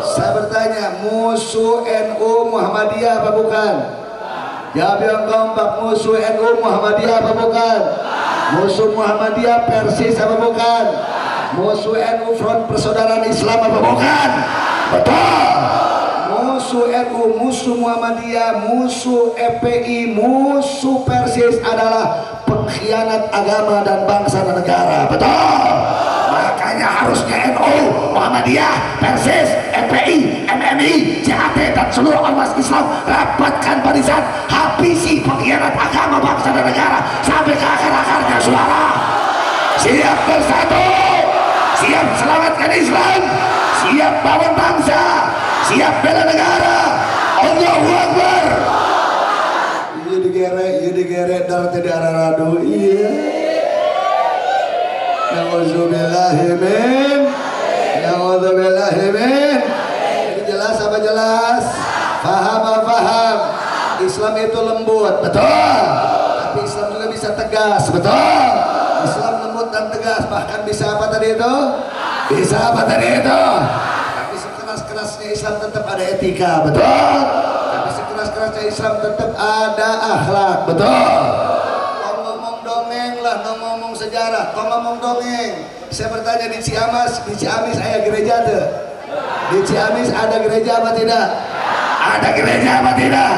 Saya bertanya, musuh NU Muhammadiyah apa bukan? Jawab yang kompak, musuh NU Muhammadiyah apa bukan? Musuh Muhammadiyah Persis apa bukan? Musuh NU Front Persaudaraan Islam apa bukan? Betul. Musuh NU, musuh Muhammadiyah, musuh FPI, musuh Persis adalah pengkhianat agama dan bangsa dan negara. Betul. Makanya harusnya NU, Muhammadiyah, Persis, FPI, MMI, JAT dan seluruh ormas Islam rapatkan barisan, habisi pengkhianat agama, bangsa dan negara sampai ke akar-akarnya. Suara siap bersatu, siap selamatkan Islam, siap bangun bangsa, siap bela negara. Allahu Akbar. Iya digere dar teh diararadu. Iya. Nauzubillahi min. Ini jelas apa jelas? Paham apa paham? Islam itu lembut, betul. Tapi Islam juga bisa tegas, betul. Islam lembut dan tegas, bahkan bisa apa tadi itu? Bisa apa tadi itu? Tapi sekeras-kerasnya Islam tetap ada etika, betul. Tapi sekeras-kerasnya Islam tetap ada akhlak, betul. Kau ngomong dongeng lah, ngomong sejarah, kau ngomong dongeng. Saya bertanya di Ciamis ada gereja tuh? Di Ciamis ada gereja apa tidak? Ada gereja apa tidak?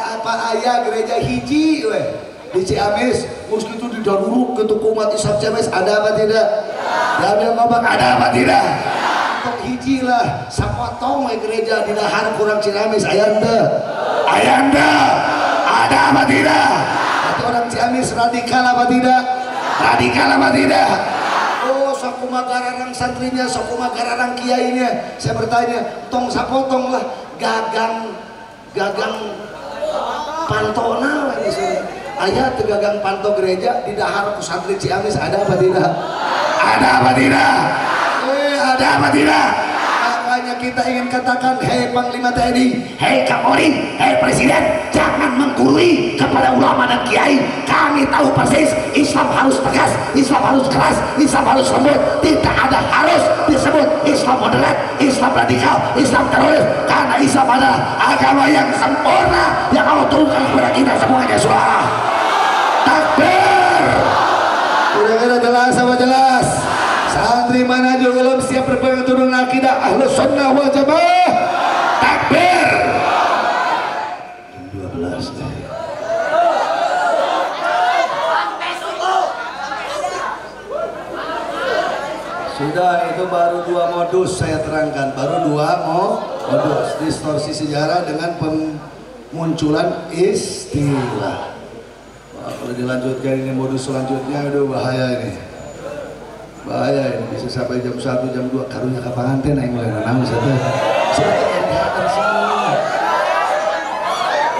Apa ayah gereja hiji weh? Di Ciamis, meski itu di Daruruk ketuk umat Islam Ciamis ada apa tidak? Diambil ngobak ada apa tidak? Untuk hiji lah, sapotong gereja di dahar kurang Ciamis ayanda ada apa tidak? Atau orang Ciamis radikal apa tidak? Radikal apa tidak? Oh, sakuma gararang santrinya, sakuma gararang kiainya. Saya bertanya, tong sapotong lah gagang pantona di sini. Ayat gagang panto gereja di dahar santri Ciamis ada apa tidak? Ada apa tidak? Ada apa tidak? Makanya kita ingin katakan, hei Panglima TNI, hei Kapolri, hei Presiden, jangan menggurui kepada ulama dan kiai. Kami tahu persis Islam harus tegas, Islam harus keras, Islam harus lembut. Tidak ada harus disebut Islam moderat, Islam radikal, Islam teroris. Karena Islam adalah agama yang sempurna yang Allah turunkan kepada kita semuanya. Suara jelas apa jelas? Santri Manhajul Ulum siap berpegang turun akidah Ahlus Sunnah wal Jamaah. Takbir. 12 nih. Sudah, itu baru 2 modus saya terangkan, baru 2 modus distorsi sejarah dengan pemunculan istilah. Wah, kalau dilanjutkan ini modus selanjutnya, aduh bahaya ini. Bahaya ini, bisa sampai jam 1, jam 2 karunya ke panganten aing mulai nanang satu. Saya terlihat semua.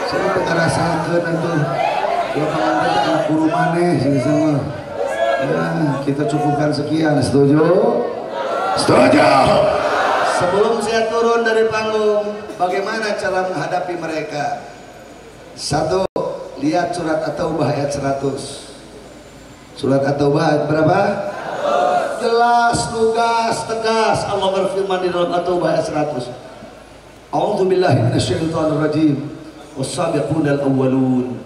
Saya ngerasakeun atuh. Dua panganten anak guru maneh sini sama. Ya, kita cukupkan sekian, setuju? Setuju. Sebelum saya turun dari panggung, bagaimana cara menghadapi mereka? 1, lihat surat At-Taubah ayat 100. Surat At-Taubah ayat berapa? Jelas, lugas, tegas. Allah berfirman di dalam At-Taubah ayat 100. A'udzubillahi minasyaitonir rajim. Was-sabiqunal awwalun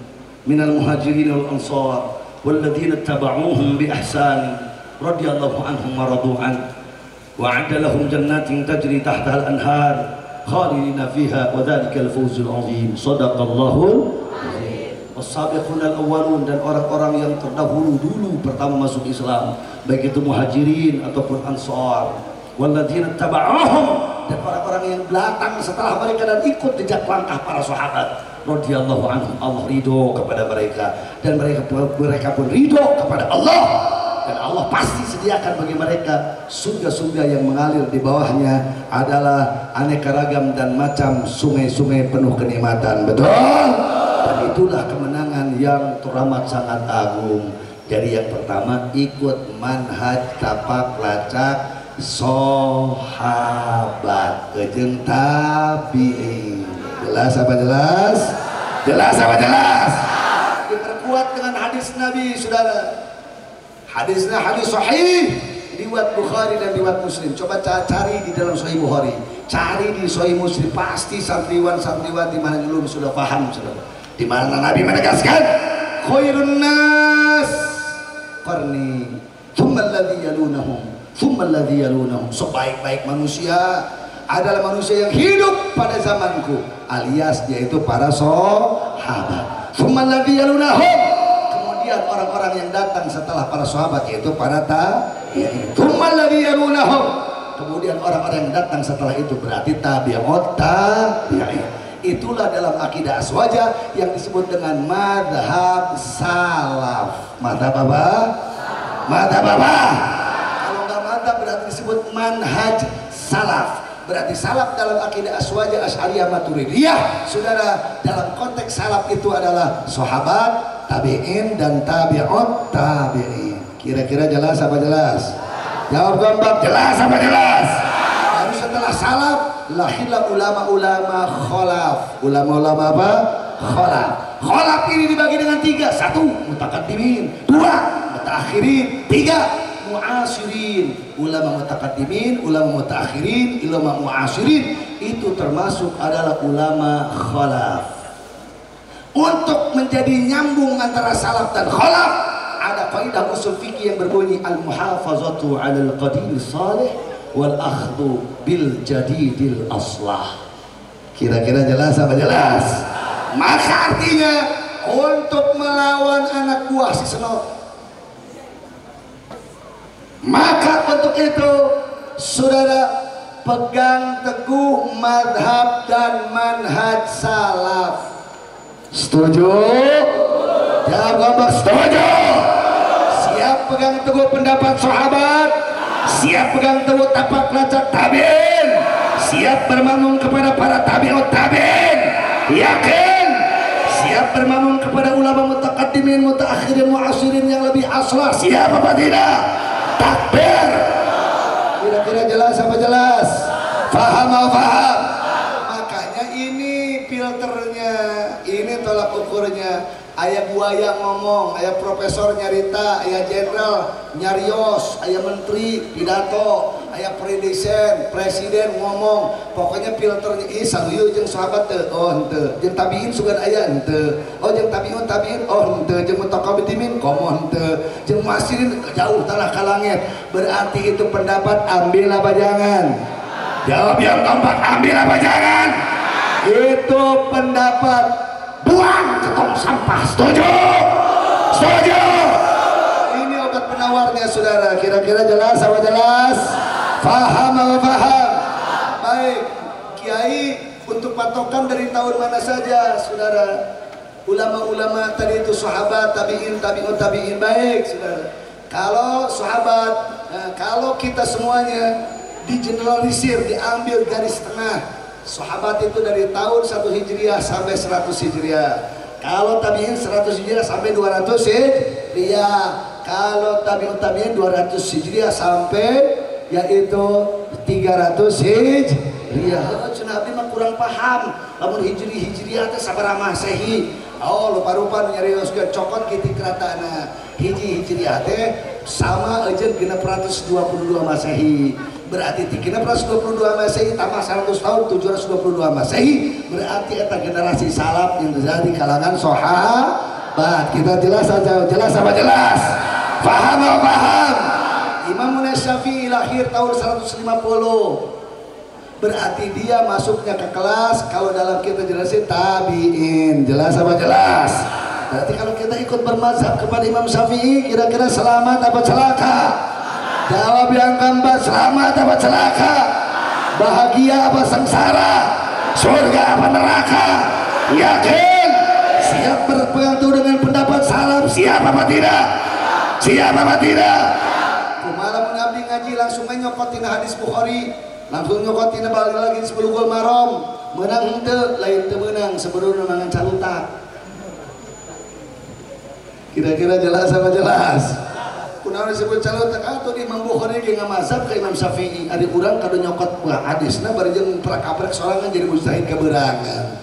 minal muhajirin wal ansar walladzina tabauhum bi ihsan radhiyallahu anhum wa radu an wa 'adda lahum jannatin tajri tahtaha al-anhar khalidina fiha wa dzalikal fawzul 'azim. Shadaqallahul azim. Was-sabiqunal awwalun, dan orang-orang yang terdahulu dulu pertama masuk Islam, baik itu muhajirin ataupun ansar, walladzina tabauhum, dan orang-orang yang datang setelah mereka dan ikut jejak langkah para sahabat, radhiyallahu anhum, Allah ridho kepada mereka dan mereka pun ridho kepada Allah, dan Allah pasti sediakan bagi mereka surga-surga yang mengalir di bawahnya adalah aneka ragam dan macam sungai-sungai penuh kenikmatan. Betul? Dan itulah kemenangan yang teramat sangat agung. Jadi yang pertama, ikut manhaj tapak lacak sahabat jeung tabi'in. Jelas apa jelas? Jelas apa jelas? Diperkuat dengan hadis Nabi, saudara. Hadisnya hadis sahih, riwayat Bukhari dan riwayat Muslim. Coba cari di dalam Sahih Bukhari, cari di Sahih Muslim, pasti santriwan-santriwati mana belum sudah paham, saudara. Di mana Nabi menegaskan, khairun nas qarni, thumma alladhi yalunahum, thumma alladhi yalunahum. Sebaik-baik manusia adalah manusia yang hidup pada zamanku, alias yaitu para sahabat. Thumma alladhi yalunahum, kemudian orang-orang yang datang setelah para sahabat yaitu para tabi'in. Thumma alladhi yalunahum, kemudian orang-orang yang datang setelah itu berarti tabi'ut tabi'in. Itulah dalam akidah aswaja yang disebut dengan madhab salaf. Madhab apa? Madhab apa? Kalau nggak madhab berarti disebut manhaj salaf. Berarti salaf dalam akidah aswaja Asy'ariyah Maturidiyah, saudara, dalam konteks salaf itu adalah sahabat, tabi'in dan tabi'ut tabi'in. Kira-kira jelas apa jelas? Jawab gampang, jelas apa jelas? Lalu setelah salaf lahirlah ulama-ulama kholaf. Ulama-ulama apa? Kholaf. Kholaf ini dibagi dengan 3. 1, mutaqaddimin. 2, mutaakhirin. 3, muasirin. Ulama mutaqaddimin, ulama mutaakhirin, ulama muasirin itu termasuk adalah ulama kholaf. Untuk menjadi nyambung antara salaf dan kholaf, ada kaidah usul fikih yang berbunyi al-muhafazatu 'alal qadim salih wal akhdhu bil jadidil aslah. Kira-kira jelas apa jelas? Maka artinya untuk melawan anak buah si Senor, maka untuk itu saudara pegang teguh madhab dan manhaj salaf. Setuju? Jawab gampang, setuju. Siap pegang teguh pendapat sahabat, siap pegang teguh tapak lacak tabi'in, siap bermangun kepada para tabi'ut tabi'in, yakin siap bermangun kepada ulama mutaqaddimin, mutaakhirin, muasirin yang lebih aslah. Siap apa tidak? Takbir. Kira-kira jelas apa jelas? Faham apa faham? Makanya ini filternya, ini tolak ukurnya. Ayah buaya ngomong, ayah profesor nyarita, ayah jenderal nyarios, ayah menteri pidato, aya presiden ngomong pokoknya filternya ih saluyu jeung sahabat teu oh henteu jeung tabiin sugan aya henteu oh jeung tabiun oh henteu jeung mutaqabbimin komo henteu jeung muasirin jauh talah ka langit berarti itu pendapat ambil apa jangan jawab yang keempat ambil apa jangan itu pendapat buang ke tong sampah setuju ini obat penawarnya saudara kira-kira jelas apa jelas faham apa paham baik kiai untuk patokan dari tahun mana saja saudara ulama-ulama tadi itu sahabat tabiin baik saudara kalau sahabat kalau kita semuanya digeneralisir diambil garis tengah sahabat itu dari tahun 1 Hijriah sampai 100 Hijriah kalau tabiin 100 Hijriah sampai 200 Hijriah kalau tabiin 200 Hijriah sampai yaitu 300 Hijriah cenah abdi mah kurang paham lamun Hijriah teh sabaraha Masehi oh lupa-lupa nyarioskeun cokot kitu keratana Hijriah teh sama aja 622 Masehi berarti 622 Masehi tambah 100 tahun 722 Masehi berarti eta generasi salaf yang dari kalangan sahabat kita jelas aja jelas apa jelas paham apa paham Imam Syafi'i lahir tahun 150 berarti dia masuknya ke kelas kalau dalam kita jelasin tabi'in jelas apa jelas berarti kalau kita ikut bermazhab kepada Imam Syafi'i kira-kira selamat apa celaka jawab yang keempat selamat apa celaka bahagia apa sengsara surga apa neraka yakin siap berpegang teguh dengan pendapat salaf siap apa tidak siap apa tidak malam abdi ngaji langsung nyokotin hadis Bukhari langsung nyokotin balik lagi di Bulughul Maram menang henteu lain teu meunang sebelum mangan calutak kira-kira jelas apa jelas kunaon disebut calutak atuh di Imam Bukhari ge ngamazhab ka Imam Syafi'i ari urang kadu nyokot buah hadisna bari jeung prak-prak sorangan jadi mujtahid keberangan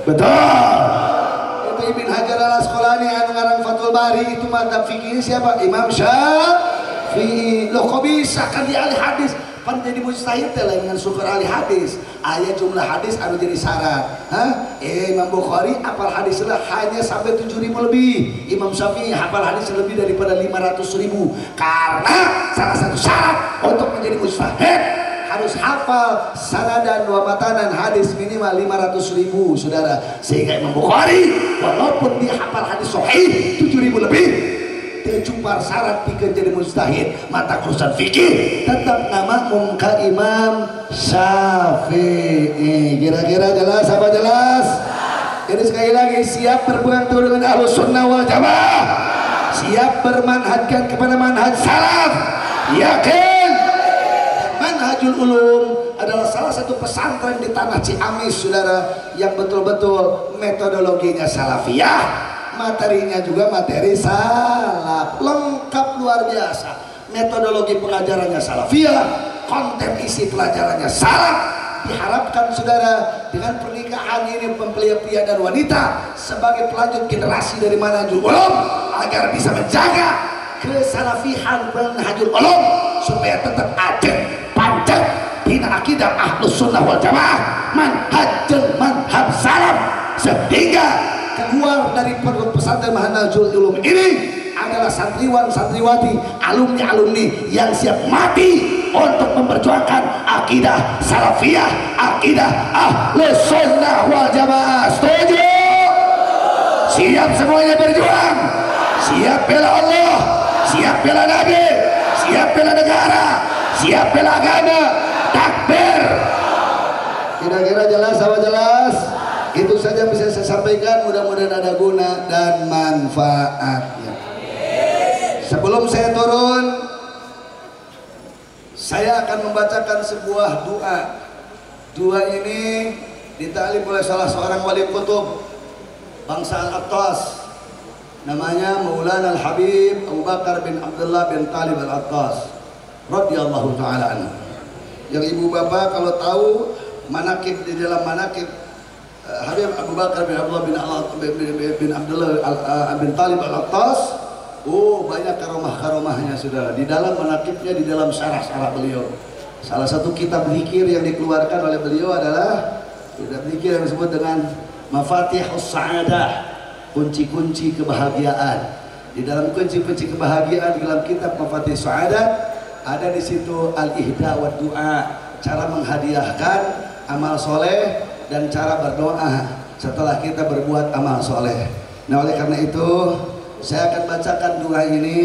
betul itu Ibnu Hajar Al-Asqalani anu ngaran Fathul Bari itu madzhab fikih siapa Imam Syafi'i loh kok bisa kan di ahli hadis pan jadi mujtahid teh lain dengan syukur ahli hadis aya jumlah hadis anu jadi syarat Imam Bukhari hafal hadis hanya sampai 7.000 lebih Imam Syafi'i hafal hadis lebih daripada 500.000 karena salah satu syarat untuk menjadi mujtahid harus hafal sanadan wa matanan hadis minimal 500.000 saudara sehingga Imam Bukhari walaupun dia hafal hadis sahih 7.000 lebih terjumpa syarat pikeun jadi mujtahid mata urusan fikih tetap nama muka Imam Syafi'i kira-kira jelas apa jelas jadi sekali lagi siap berpegang teguh dengan Ahlus Sunnah wal Jamaah siap bermanhajkan kepada manhaj salaf yakin Manhajul Ulum adalah salah satu pesantren di tanah Ciamis saudara yang betul-betul metodologinya salafiyah materinya juga materi salaf lengkap luar biasa metodologi pengajarannya salafiyah konten isi pelajarannya salaf diharapkan saudara dengan pernikahan ini mempelai-pria dan wanita sebagai pelanjut generasi dari Manhajul Ulum agar bisa menjaga kesalafihan Manhajul Ulum supaya tetap ada pancet bina akidah Ahlus Sunnah wal Jamaah manhaj salaf sehingga keluar dari perut pesantren Manhajul Ulum ini adalah santriwan-santriwati, alumni-alumni yang siap mati untuk memperjuangkan akidah salafiyah, akidah Ahlus Sunnah wal Jamaah. Setuju? Siap semuanya berjuang, siap bela Allah, siap bela Nabi, siap bela negara, siap bela agama. Takbir. Kira-kira jelas apa jelas? Itu saja yang bisa saya sampaikan, mudah-mudahan ada guna dan manfaatnya. Sebelum saya turun, saya akan membacakan sebuah doa. Doa ini ditalib oleh salah seorang wali kutub bangsa Al-Attas, namanya Maulana Al-Habib Abu Bakar bin Abdullah bin Talib Al-Attas radhiyallahu ta'ala anhu. Yang ibu bapak kalau tahu manakib, di dalam manakib Habib Abu Bakar bin Abdullah bin Abdullah bin Talib Al-Attas, banyak karomah-karomahnya saudara. Di dalam manakibnya, di dalam syarah-syarah beliau Salah satu kitab zikir yang dikeluarkan oleh beliau adalah kitab zikir yang disebut dengan Mafatihus Sa'adah, kunci-kunci kebahagiaan. Di dalam kunci-kunci kebahagiaan di dalam kitab Mafatihus Sa'adah ada di situ al-ihda wa du'a, cara menghadiahkan amal soleh dan cara berdoa setelah kita berbuat amal soleh. Nah, oleh karena itu saya akan bacakan doa ini.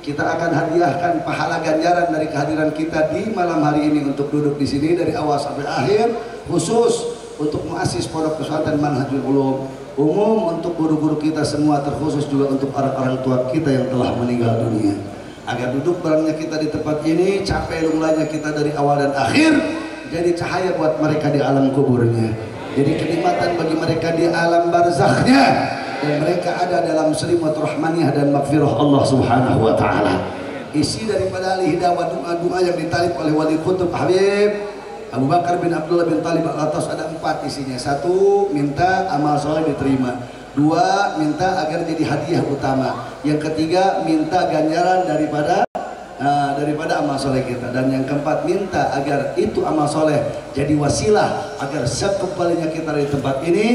Kita akan hadiahkan pahala ganjaran dari kehadiran kita di malam hari ini untuk duduk di sini dari awal sampai akhir, khusus untuk muassis Pondok Pesantren Manhajul Ulum, umum untuk guru-guru kita semua, terkhusus juga untuk orang tua kita yang telah meninggal dunia. Agar duduk barengnya kita di tempat ini, capek lunglanya kita dari awal dan akhir, jadi cahaya buat mereka di alam kuburnya, jadi kenikmatan bagi mereka di alam barzakhnya, dan mereka ada dalam selimut rahmaniyah dan maghfirah Allah Subhanahu wa taala. Isi daripada al-ihda wa doa-doa yang ditalib oleh wali kutub Habib Abu Bakar bin Abdullah bin Talib Al-Atas ada 4 isinya. 1, minta amal soleh diterima. 2, minta agar jadi hadiah utama. Yang ketiga, minta ganjaran daripada amal soleh kita. Dan yang keempat, minta agar itu amal soleh jadi wasilah agar sekembalinya kita di tempat ini,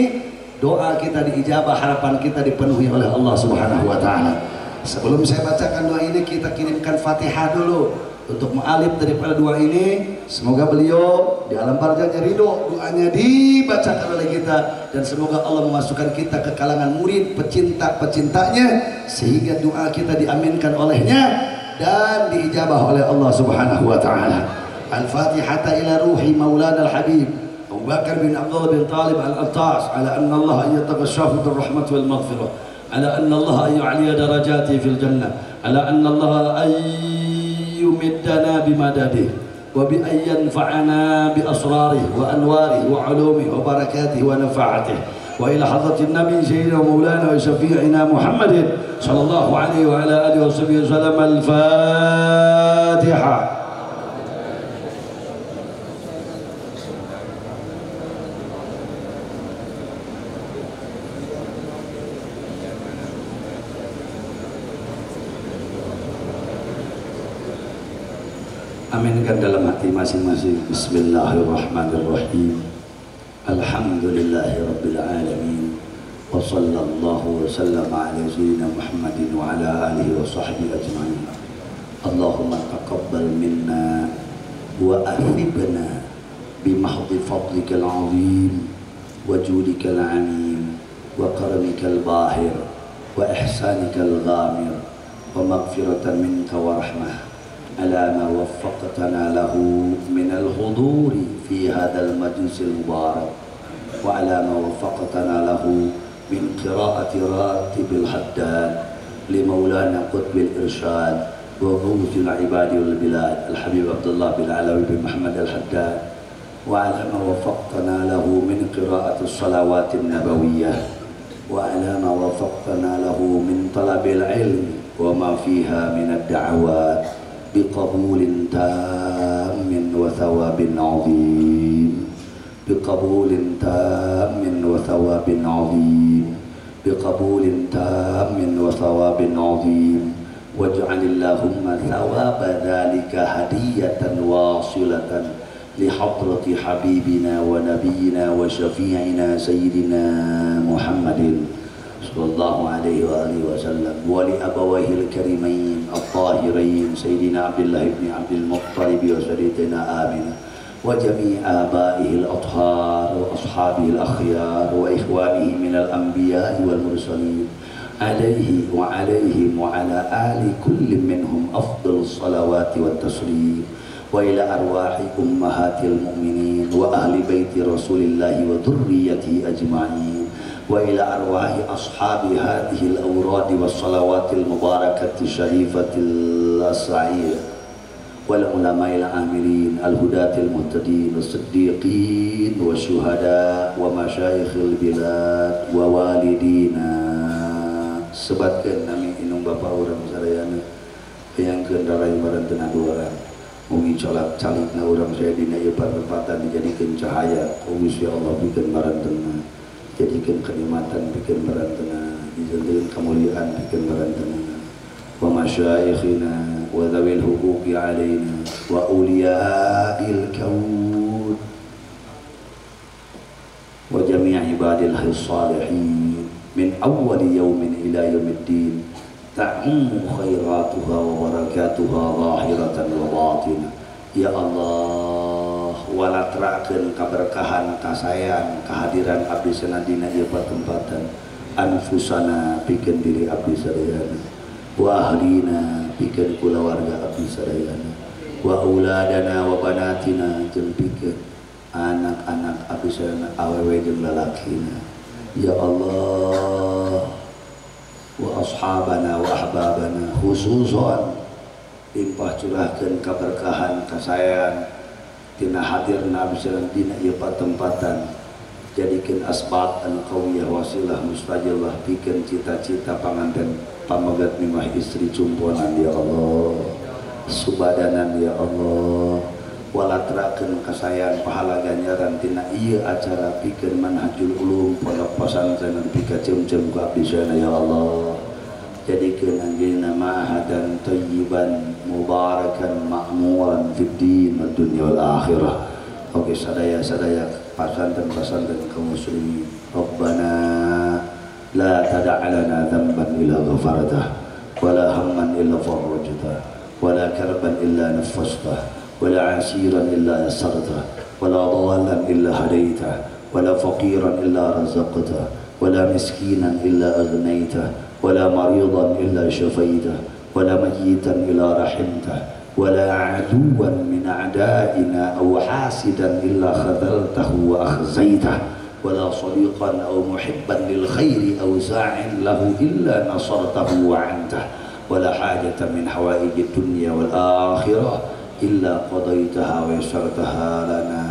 doa kita diijabah, harapan kita dipenuhi oleh Allah Subhanahu wa taala. Sebelum saya bacakan doa ini, kita kirimkan Fatihah dulu untuk mu'alif daripada doa ini. Semoga beliau di alam barzahnya ridho doanya dibacakan oleh kita, dan semoga Allah memasukkan kita ke kalangan murid pecinta-pecintanya sehingga doa kita diaminkan olehnya dan diijabah oleh Allah Subhanahu wa taala. Al-Fatihah ila ruhi Maulana al-Habib Abu Bakar bin Abdullah bin Talib Al-Attas, ala anna Allah an yataghashahu bil rahmat wal maghfirah, ala anna Allah an yu'liya darajati fil jannah, ala anna Allah an yumiddana bimadadihi wa bi an yanfa'ana bi asrarihi wa anwarihi wa ulumihi wa barakatihi wa nafa'atihi, wa ila hadratin nabi sayyidina maulana wa syafi'ina Muhammadin sallallahu alaihi wa ala alihi wa sahbihi wasallam. Al-Fatihah. Aminkan dalam hati masing-masing. Bismillahirrahmanirrahim. Alhamdulillahi rabbil alamin. Wa sallallahu wa sallama ala sayyidina Muhammadin wa ala alihi wa sahbihi ajma'in. Allahumma taqabbal minna wa athibna bimahdi fadlikal azim wa judikal amin wa karamikal bahir wa ihsanikal ghamir wa maghfiratan minka wa rahmah على ما وفقتنا له من الحضور في هذا المجلس المبارك، وعلى ما وفقتنا له من قراءة راتب الحداد لمولانا قطب الإرشاد وغوث العباد والبلاد الحبيب عبد الله بن علوي بن محمد الحداد، وعلى ما وفقتنا له من قراءة الصلوات النبوية، وعلى ما وفقتنا له من طلب العلم وما فيها من الدعوات بقبول تام وثواب عظيم، بقبول تام وثواب عظيم، بقبول تام وثواب عظيم. واجعل اللهم ثواب ذلك هدية واصلة لحضرة حبيبنا ونبينا وشفيعنا سيدنا محمد صلى الله عليه وآله وسلم، ولأبويه الكريمين الطاهرين سيدنا عبد الله بن عبد المطلب وسيدنا آمنة وجميع آبائه الأطهار وأصحابه الأخيار وإخوانه من الأنبياء والمرسلين عليه وعليهم وعلى آل كل منهم أفضل الصلوات والتسليم، وإلى أرواح أمهات المؤمنين وأهل بيت رسول الله وذريته أجمعين، وإلى أرواح أصحاب هذه الأوراد والصلوات المباركة الشريفة السعيدة، والعلماء العاملين الهداة المهتدين الصديقين والشهداء ومشايخ البلاد ووالدينا. Sebatkeun nami inung bapak urang sadayana hayangkeun darai barantena dua orang mugi colak calikna urang saya dina ieu pertempatan dijadikeun cahaya Gusti Allah pikeun barantena, jadikan kenikmatan bikin barantena, dijadikan kemuliaan bikin barantena. Wa masyayikhina وذوي الحقوق علينا وأولياء الكون وجميع عباد الله الصالحين من أول يوم إلى يوم الدين تعم خيراتها وبركاتها ظاهرة وباطنة. Ya Allah, walatrakeun kaberkahan kasayan kehadiran abdi sanadina ieu patempatan anfusana pikeun diri abdi sadayana wa ahlina pikeun kulawarga abdi sadayana wa auladana wa banatina jeung pikeun anak-anak abdi sadayana awewe jeung lalakina. Ya Allah, wa ashabana wa ahbabana khususan limpah curahkeun kaberkahan kasayan tina hadirna abdi sadayana dina ieu patempatan, jadikeun asbab anu qawiyah wasilah mustajabah pikeun cita-cita panganten pamagat mimah istri cumponan. Ya Allah, subadanan ya Allah, walatrakeun kasayan pahala ganjaran tina ieu acara pikeun manhajul ulum pondok pesantren nepi ka cem-cem ku abdi sadayana. Ya Allah, jadikeun anjeunna ma'hadan thayyiban mubarakan ma'muran fid din wad dunya wal akhirah. Oke, sadaya-sadaya pasantren-pasantren kaum muslimin, Rabbana la tada' lana dhanban illa ghafartah wa la hamman illa farajtah wa la karban illa nafastah wa la 'asiran illa yassartah wa la dhallan illa hadaitah wa la faqiran illa razaqtah wa la miskinan illa aghnaytah wa la maridan illa shafaitah wa la mayyitan illa rahimtah ولا عدوا من أعدائنا أو حاسدا إلا خذلته وأخزيته ولا صديقا أو محبا للخير أو ساع له إلا نصرته وعنته ولا حاجة من حوائج الدنيا والآخرة إلا قضيتها ويسرتها لنا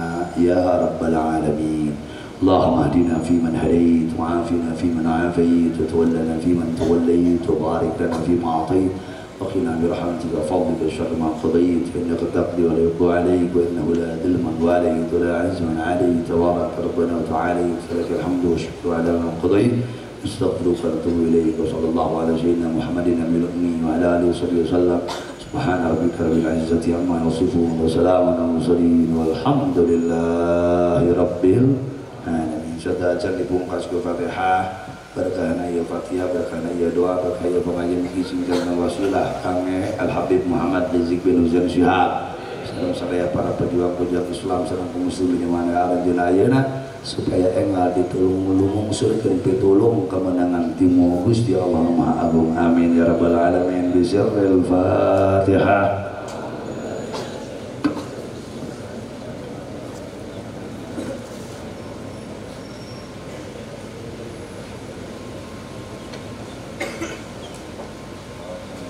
يا رب العالمين. اللهم اهدنا فيمن هديت وعافنا فيمن عافيت وتولنا فيمن توليت وبارك لنا فيما أعطيت وقنا برحمتك وفضلك شر ما قضيت فإنك تقضي ولا يقضى عليك وإنه لا ذل من واليت ولا عز من عليت تبارك ربنا وتعاليت فلك الحمد والشكر على ما قضيت نستغفرك ونتوب إليك وصلى الله على سيدنا محمد النبي الأمي وعلى آله وصحبه وسلم. سبحان ربك رب العزة عما يصفون وسلام على المرسلين والحمد لله رب العالمين. Serta acan dibungkas ke Fatihah. Berkahna ya Fatihah, berkahna ya doa, berkah ya pengajian kisingkan wasilah kami Al-Habib Muhammad Rizik bin Husain Syihab sareng sadaya para pejuang-pejuang Islam sareng kaum muslimin yang mana aranjeun ayeuna supaya enggal ditulung lumungseukeun pitulung kemenangan timu Gusti Allah Maha Agung. Amin ya rabbal alamin. Bismillahil Fatihah.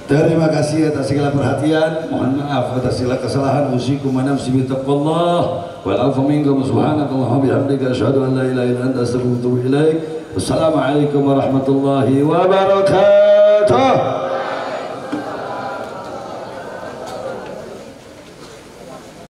Terima kasih atas segala perhatian. Mohon maaf atas segala kesalahan. Usikum wa nafsi bi taqwallah wal afu minkum subhanakallahumma bihamdika asyhadu an la ilaha illa anta astaghfiruka wa atubu ilaik. Wassalamualaikum warahmatullahi wabarakatuh.